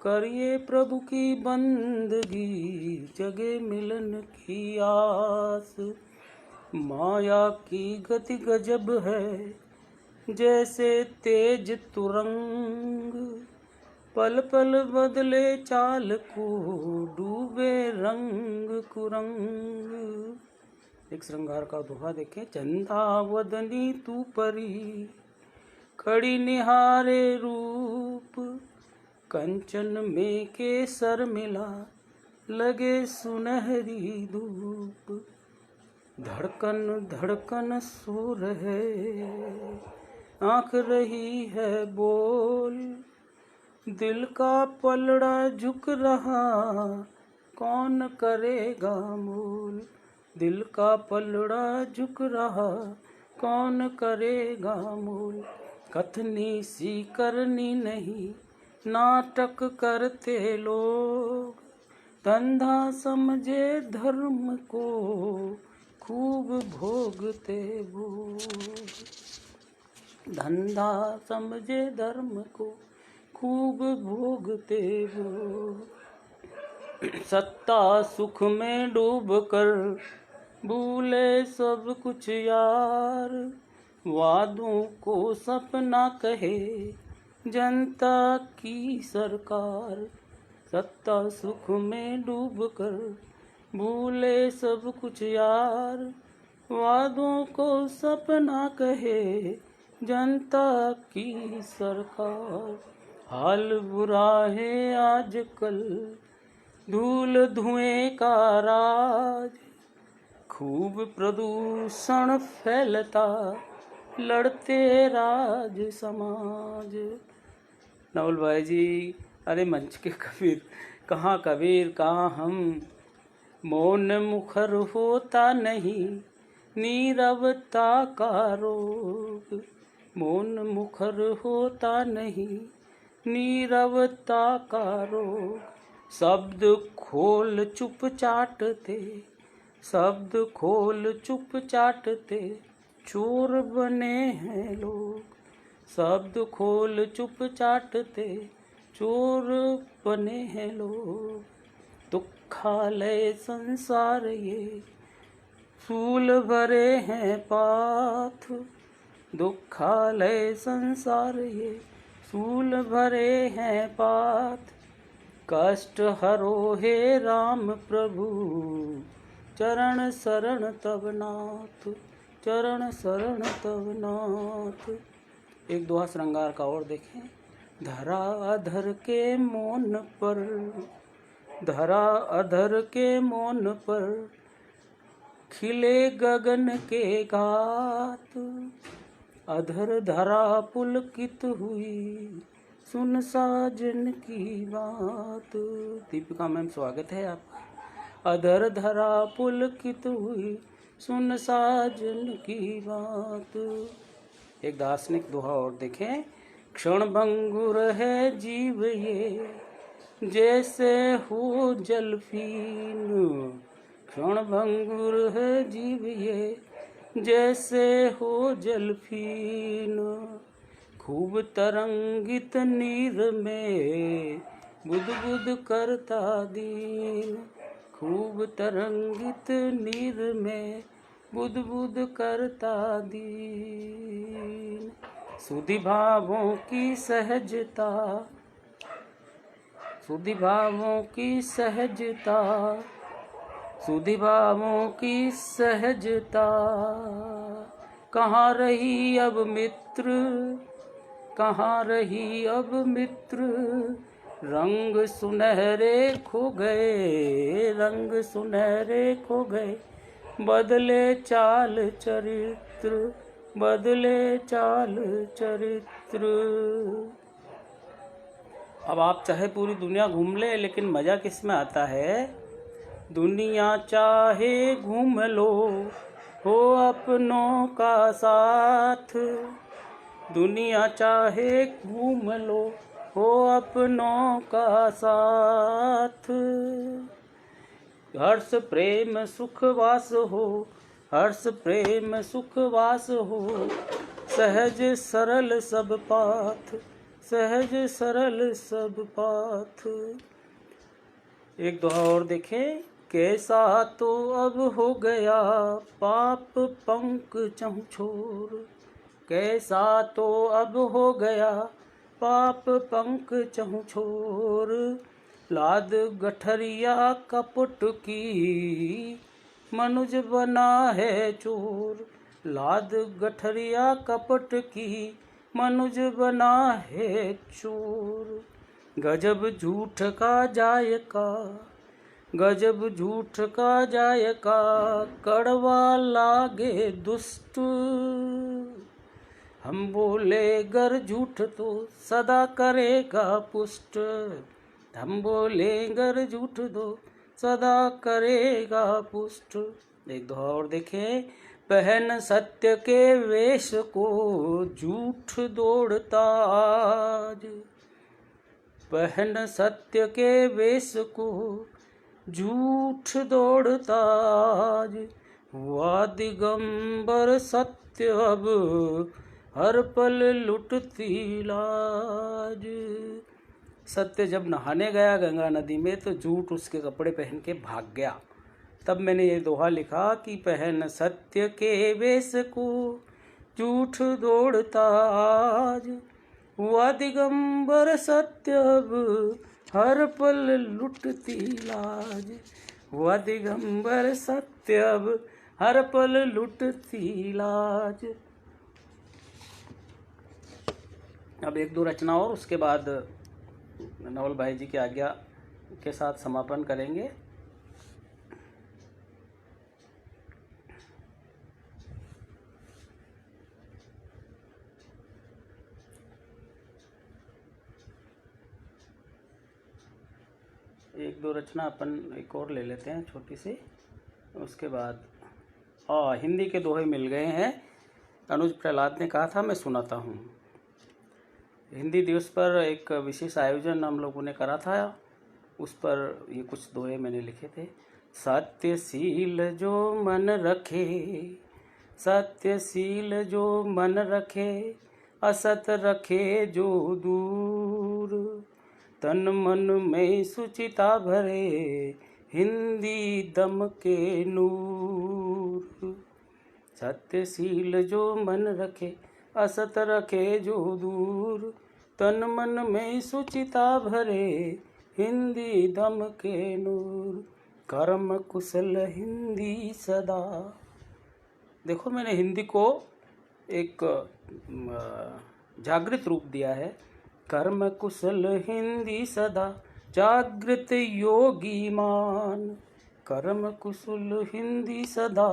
करिए प्रभु की बंदगी जगे मिलन की आस। माया की गति गजब है जैसे तेज तुरंग, पल पल बदले चाल को डूबे रंग कुरंग। एक श्रृंगार का दोहा देखें। चंदावदनी तू परी खड़ी निहारे रूप, कंचन में केसर मिला लगे सुनहरी धूप। धड़कन धड़कन सो रहे आँख रही है बोल, दिल का पलड़ा झुक रहा कौन करेगा मोल। दिल का पलड़ा झुक रहा कौन करेगा मोल। कथनी सी करनी नहीं नाटक करते लोग, धंधा समझे धर्म को खूब भोगते भोग। धंधा समझे धर्म को खूब भोगते भोग। सत्ता सुख में डूब कर भूले सब कुछ यार, वादों को सपना कहे जनता की सरकार। सत्ता सुख में डूब कर भूले सब कुछ यार, वादों को सपना कहे जनता की सरकार। हाल बुरा है आजकल धूल धुएं का राज, खूब प्रदूषण फैलता लड़ते राज समाज। नवल भाई जी, अरे मंच के कबीर कहाँ हम, मौन मुखर होता नहीं नीरवता का रोग। मौन मुखर होता नहीं नीरवता का रोग। शब्द खोल चुप चाटते, शब्द खोल चुप चाटते चोर बने हैं लोग। शब्द खोल चुप चाटते चोर बने हैं लोग। दुखालय संसार ये फूल भरे हैं पाथ, दुखालय संसार ये फूल भरे हैं पाथ। कष्ट हरो हे राम प्रभु चरण शरण तब नाथ, चरण शरण तब नाथ। एक दोहा श्रृंगार का और देखें। धरा अधर के मौन पर, धरा अधर के मौन पर खिले गगन के गात। अधर धरा पुलकित हुई सुन साजन की बात। दीपिका मैम स्वागत है आपका। अधर धरा पुलकित हुई सुन साजन की बात। एक दार्शनिक दोहा और देखें। क्षण भंगुर है जीव ये जैसे हो जलफीन, क्षण भंगुर है जीव ये जैसे हो जलफीन। खूब तरंगित नीर में बुद बुद करता दीन, खूब तरंगित नीर में बुद बुद करता दीन। सुधि भावों की सहजता, सुधि भावों की सहजता, सुधि भावों की सहजता, कहाँ रही अब मित्र, कहाँ रही अब मित्र, रंग सुनहरे खो गए, रंग सुनहरे खो गए, बदले चाल चरित्र, बदले चाल चरित्र। अब आप चाहे पूरी दुनिया घूम ले, लेकिन मज़ा किस में आता है? दुनिया चाहे घूम लो, हो अपनों का साथ, दुनिया चाहे घूम लो, हो अपनों का साथ। हर्ष प्रेम सुख वास हो, हर्ष प्रेम सुख वास हो, सहज सरल सब पाथ, सहज सरल सब पाथ। एक दोहा और देखें। कैसा तो अब हो गया पाप पंक चहु छोर, कैसा तो अब हो गया पाप पंक चहु छोर, लाद गठरिया कपट की मनुज बना है चोर, लाद गठरिया कपट की मनुज बना है चोर। गजब झूठ का जायका, गजब झूठ का जायका, कड़वा लागे दुष्ट, हम बोले गर झूठ तो सदा करेगा पुष्ट, हम बोले गर झूठ तो सदा करेगा पुष्ट। एक दो और देखें। पहन सत्य के वेश को झूठ दौड़ता आज, पहन सत्य के वेश को झूठ दौड़ता आज, हुआ दिगंबर सत्य अब हर पल लुटती लाज। सत्य जब नहाने गया गंगा नदी में तो झूठ उसके कपड़े पहन के भाग गया। तब मैंने ये दोहा लिखा कि पहन सत्य के वेश को झूठ दौड़ता आज, हुआ दिगंबर सत्य अब हर पल लुटती लाज, हुआ दिगंबर सत्य अब हर पल लुटती लाज। अब एक दो रचना और, उसके बाद नवल भाई जी की आज्ञा के साथ समापन करेंगे। एक दो रचना अपन एक और ले लेते हैं छोटी सी, उसके बाद हिंदी के दोहे मिल गए हैं। अनुज प्रहलाद ने कहा था, मैं सुनाता हूँ। हिंदी दिवस पर एक विशेष आयोजन हम लोगों ने करा था, उस पर ये कुछ दोहे मैंने लिखे थे। सत्यशील जो मन रखे, सत्यशील जो मन रखे, असत रखे जो दूर, तन मन में सुचिता भरे, हिंदी दम के नूर। सत्यशील जो मन रखे, असत रखे जो दूर, तन मन में सुचिता भरे, हिंदी दम के नूर। कर्म कुशल हिंदी सदा। देखो मैंने हिंदी को एक जागृत रूप दिया है। कर्म कुशल हिंदी सदा, जागृत योगी मान। कर्म कुशल हिंदी सदा,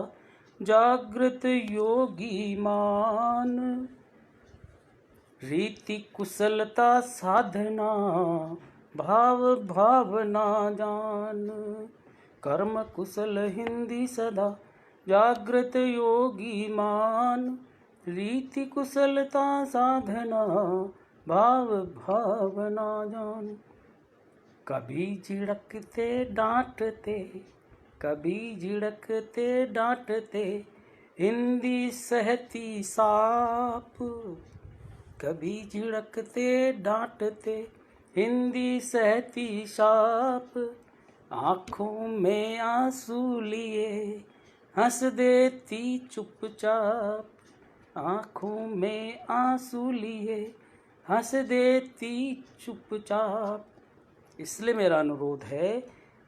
जागृत योगी मान। रीति कुशलता साधना, भाव भावना जान। कर्म कुशल हिंदी सदा, जागृत योगी मान। रीति कुशलता साधना, भाव भावना जान। कभी झिड़कते डांटते, कभी झिड़कते डांटते, हिंदी सहती साफ। कभी झिड़कते डांटते, हिंदी सहती शाप, आँखों में आंसू लिए हंस देती चुपचाप, आँखों में आंसू लिए हंस देती चुपचाप। इसलिए मेरा अनुरोध है,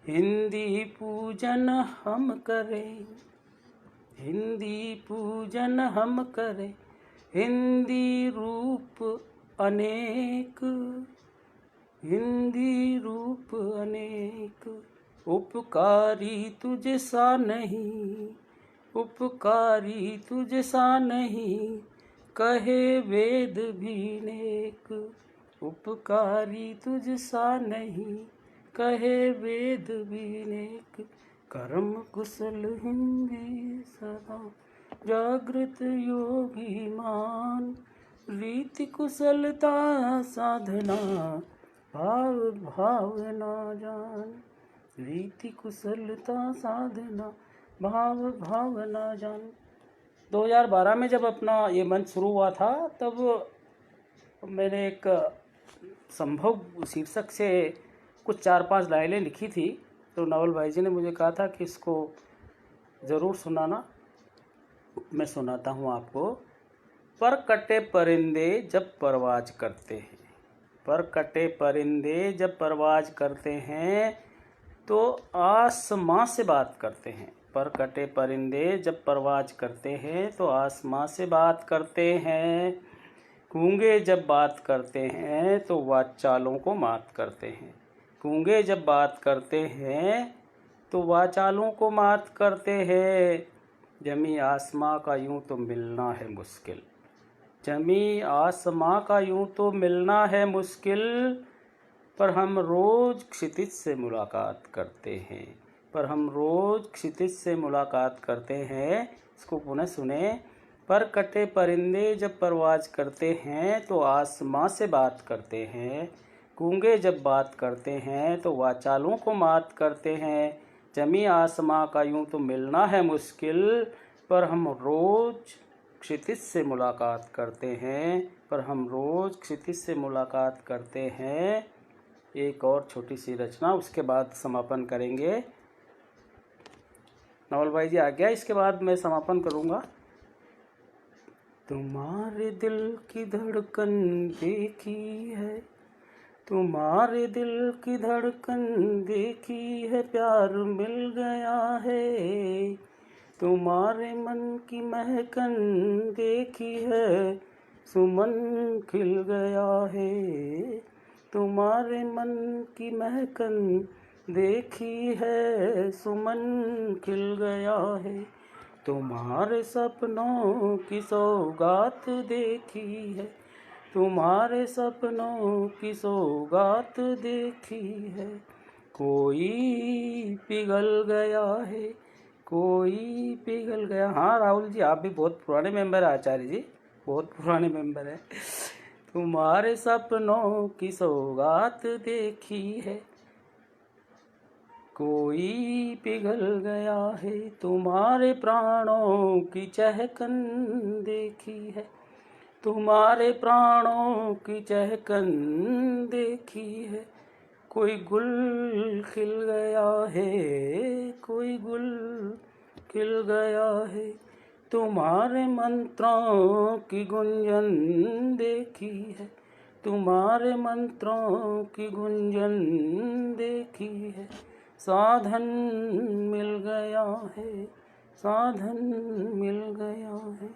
हिंदी पूजन हम करें, हिंदी पूजन हम करें, हिंदी रूप अनेक, हिंदी रूप अनेक। उपकारी तुझसा नहीं, उपकारी तुझसा नहीं, कहे वेद भी नेक, उपकारी तुझसा नहीं, कहे वेद भी नेक। कर्म कुशल हिंदी सदा, जागृत योगी मान, रीति कुशलता साधना, भाव भावना जान, रीति कुशलता साधना, भाव भावना जान। 2012 में जब अपना ये मंच शुरू हुआ था, तब मैंने एक संभव शीर्षक से कुछ 4-5 लाइनें लिखी थी। तो नवल भाई जी ने मुझे कहा था कि इसको ज़रूर सुनाना। मैं सुनाता हूँ आपको। पर कटे परिंदे जब परवाज करते हैं, पर कटे परिंदे जब परवाज करते हैं तो आसमां से बात करते हैं। पर कटे परिंदे जब परवाज करते हैं तो आसमां से बात करते हैं। गूंगे जब बात करते हैं तो वाचालों को मात करते हैं। गूंगे जब बात करते हैं तो वाचालों को मात करते हैं। जमी आसमां का यूं तो मिलना है मुश्किल, जमी आसमां का यूं तो मिलना है मुश्किल, पर हम रोज़ क्षितिज से मुलाकात करते हैं, पर हम रोज़ क्षितिज से मुलाकात करते हैं। इसको पुनः सुने। पर कटे परिंदे जब परवाज करते हैं तो आसमां से बात करते हैं। गूंगे जब बात करते हैं तो वाचालों को मात करते हैं। जमी आसमां का यूं तो मिलना है मुश्किल, पर हम रोज़ क्षितिज से मुलाकात करते हैं, पर हम रोज़ क्षितिज से मुलाकात करते हैं। एक और छोटी सी रचना, उसके बाद समापन करेंगे। नवल भाई जी आ गया, इसके बाद मैं समापन करूँगा। तुम्हारे दिल की धड़कन देखी है, तुम्हारे दिल की धड़कन देखी है, प्यार मिल गया है। तुम्हारे मन की महकन देखी है, सुमन खिल गया है। तुम्हारे मन की महकन देखी है, सुमन खिल गया है। तुम्हारे सपनों की सौगात देखी है, तुम्हारे सपनों की सौगात देखी है। कोई पिघल गया है, कोई पिघल गया। हाँ राहुल जी, आप भी बहुत पुराने मेंबर हैं, आचार्य जी बहुत पुराने मेंबर हैं। तुम्हारे सपनों की सौगात देखी है, कोई पिघल गया है। तुम्हारे प्राणों की चहकन देखी है, तुम्हारे प्राणों की चहकन देखी है। कोई गुल खिल गया है, कोई गुल खिल गया है। तुम्हारे मंत्रों की गुंजन देखी है, तुम्हारे मंत्रों की गुंजन देखी है। साधन मिल गया है, साधन मिल गया है।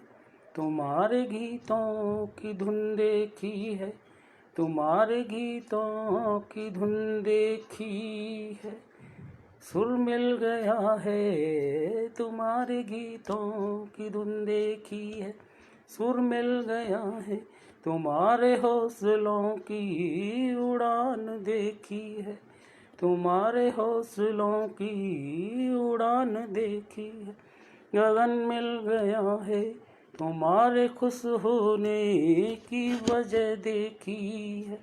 तुम्हारे गीतों की धुन देखी है, तुम्हारे गीतों की धुन देखी है। सुर मिल गया है, तुम्हारे गीतों की धुन देखी है। सुर मिल गया है, तुम्हारे हौसलों की उड़ान देखी है, तुम्हारे हौसलों की उड़ान देखी है। गगन मिल गया है, तुम्हारे खुश होने की वजह देखी है,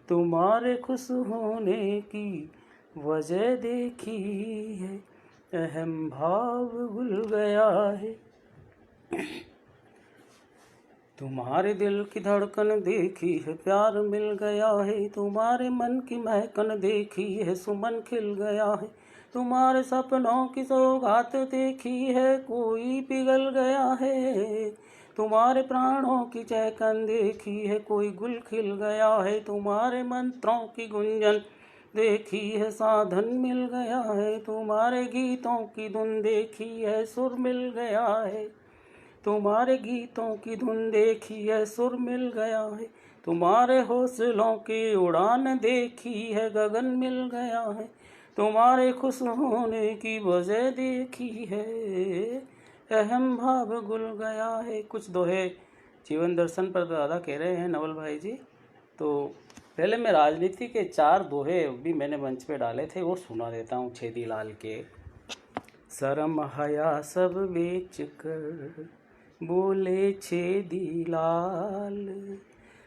तुम्हारे खुश होने की वजह देखी है। अहम भाव भूल गया है, तुम्हारे दिल की धड़कन देखी है, प्यार मिल गया है। तुम्हारे मन की महकन देखी है, सुमन खिल गया है। तुम्हारे सपनों की सौगात देखी है, कोई पिघल गया है। तुम्हारे प्राणों की चहकन देखी है, कोई गुल खिल गया है। तुम्हारे मंत्रों की गुंजन देखी है, साधन मिल गया है। तुम्हारे गीतों की धुन देखी है, सुर मिल गया है। तुम्हारे गीतों की धुन देखी है, सुर मिल गया है। तुम्हारे हौसलों की उड़ान देखी है, गगन मिल गया है। तुम्हारे खुश होने की वजह देखी है, अहम भाव घुल गया है। कुछ दोहे जीवन दर्शन पर दादा कह रहे हैं नवल भाई जी। तो पहले मैं राजनीति के 4 दोहे भी मैंने मंच पे डाले थे, वो सुना देता हूँ छेदी लाल के। शर्म हया सब बेच कर बोले छेदी लाल,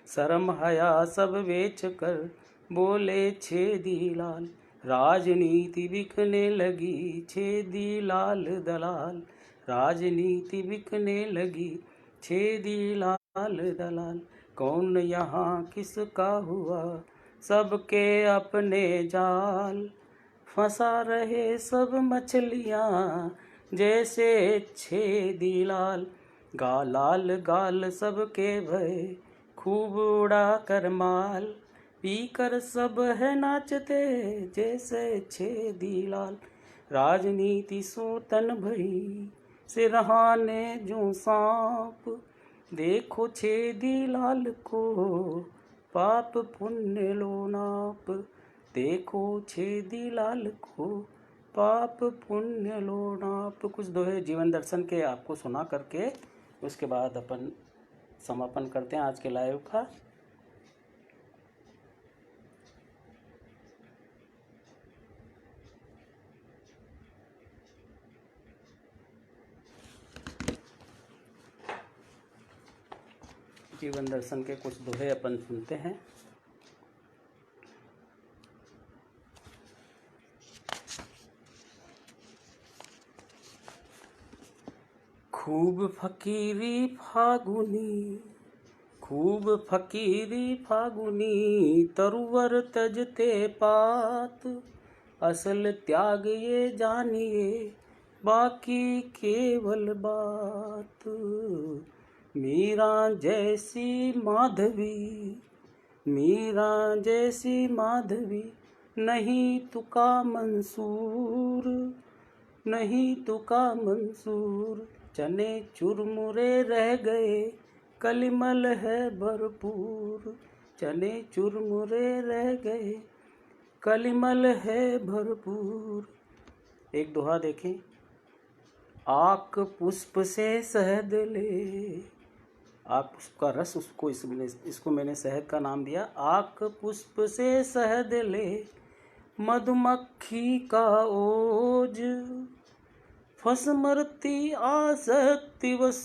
शर्म हया सब बेच कर बोले छेदी लाल। राजनीति बिकने लगी छेदी लाल दलाल, राजनीति बिकने लगी छेदी लाल दलाल। कौन यहाँ किसका हुआ सबके अपने जाल, फंसा रहे सब मछलियाँ जैसे छेदी लाल। गालाल गाल सबके भय खूब उड़ा कर माल, पीकर सब है नाचते जैसे छेदी लाल। राजनीति सूतन भई सिरहाने जो सांप, देखो छेदी लाल को पाप पुण्य लो नाप। देखो छेदी लाल को पाप पुण्य लो नाप। कुछ दोहे जीवन दर्शन के आपको सुना करके उसके बाद अपन समापन करते हैं आज के लाइव का। जीवन दर्शन के कुछ दोहे अपन सुनते हैं। खूब फकीरी फागुनी, खूब फकीरी फागुनी, तरुवर तजते पात। असल त्याग ये जानिए बाकी केवल बात। मीरा जैसी माधवी, मीरा जैसी माधवी, नहीं तुका मंसूर, नहीं तुका मंसूर। चने चुरमुरे रह गए कलिमल है भरपूर, चने चुरमुरे रह गए कलिमल है भरपूर। एक दोहा देखें। आक पुष्प से शहद ले, आक पुष्प का रस उसको इसको मैंने शहद का नाम दिया। आक पुष्प से शहद ले मधुमक्खी का ओज, फंस मरती आसक्ति बस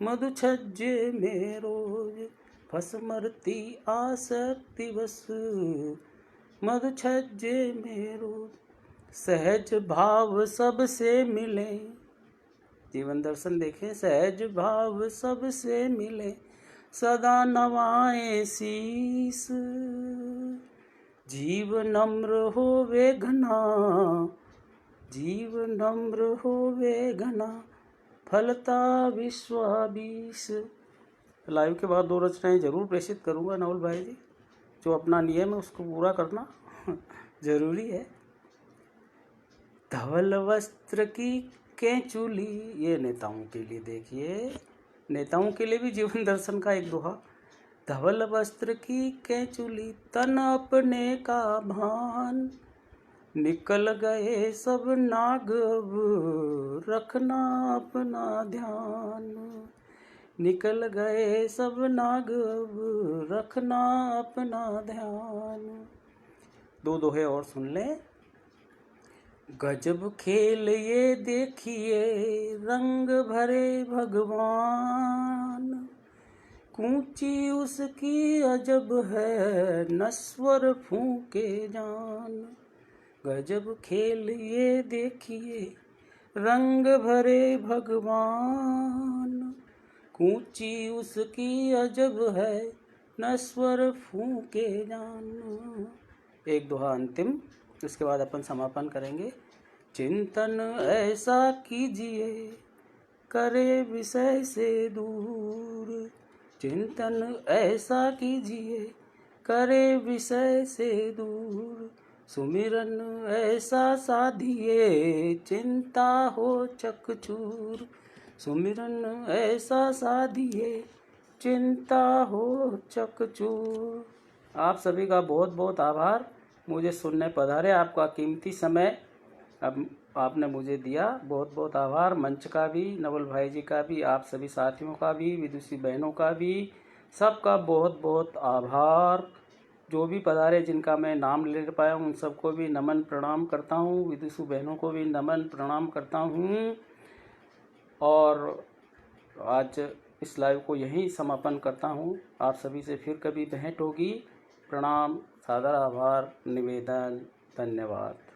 मधु छज्जे में रोज। फंस मरती आसक्ति बस मधु छज्जे में रोज। सहज भाव सबसे मिले, जीवन दर्शन देखें। सहज भाव सबसे मिले सदा नवाए शीस, जीव नम्र होवे घना, जीव नम्र होवे घना, फलता विश्वाबीस। लाइव के बाद 2 रचनाएं जरूर प्रेषित करूंगा नवल भाई जी, जो अपना नियम है उसको पूरा करना जरूरी है। धवल वस्त्र की केंचुली, ये नेताओं के लिए देखिए, नेताओं के लिए भी जीवन दर्शन का एक दोहा। धवल वस्त्र की केंचुली, तन अपने का भान, निकल गए सब नाग अब रखना अपना ध्यान। निकल गए सब नाग अब रखना अपना ध्यान। 2 दोहे और सुन ले। गजब खेल ये देखिए रंग भरे भगवान, कूंची उसकी अजब है नस्वर फूंके जान। गजब खेल ये देखिए रंग भरे भगवान, ऊंची उसकी अजब है, नश्वर फूके जान। एक दोहा अंतिम, उसके बाद अपन समापन करेंगे। चिंतन ऐसा कीजिए, करे विषय से दूर। चिंतन ऐसा कीजिए, करे विषय से दूर। सुमिरन ऐसा साधिए, चिंता हो चकचूर। सुमिरन ऐसा साधिए, चिंता हो चकचूर। आप सभी का बहुत बहुत आभार, मुझे सुनने पधारे। आपका कीमती समय अब आपने मुझे दिया, बहुत बहुत आभार। मंच का भी, नवल भाई जी का भी, आप सभी साथियों का भी, विदुषी बहनों का भी, सबका बहुत बहुत आभार। जो भी पधारे, जिनका मैं नाम ले पाया हूँ, उन सबको भी नमन प्रणाम करता हूँ। विदुषी बहनों को भी नमन प्रणाम करता हूँ। और आज इस लाइव को यहीं समापन करता हूँ। आप सभी से फिर कभी भेंट होगी। प्रणाम, सादर आभार, निवेदन, धन्यवाद।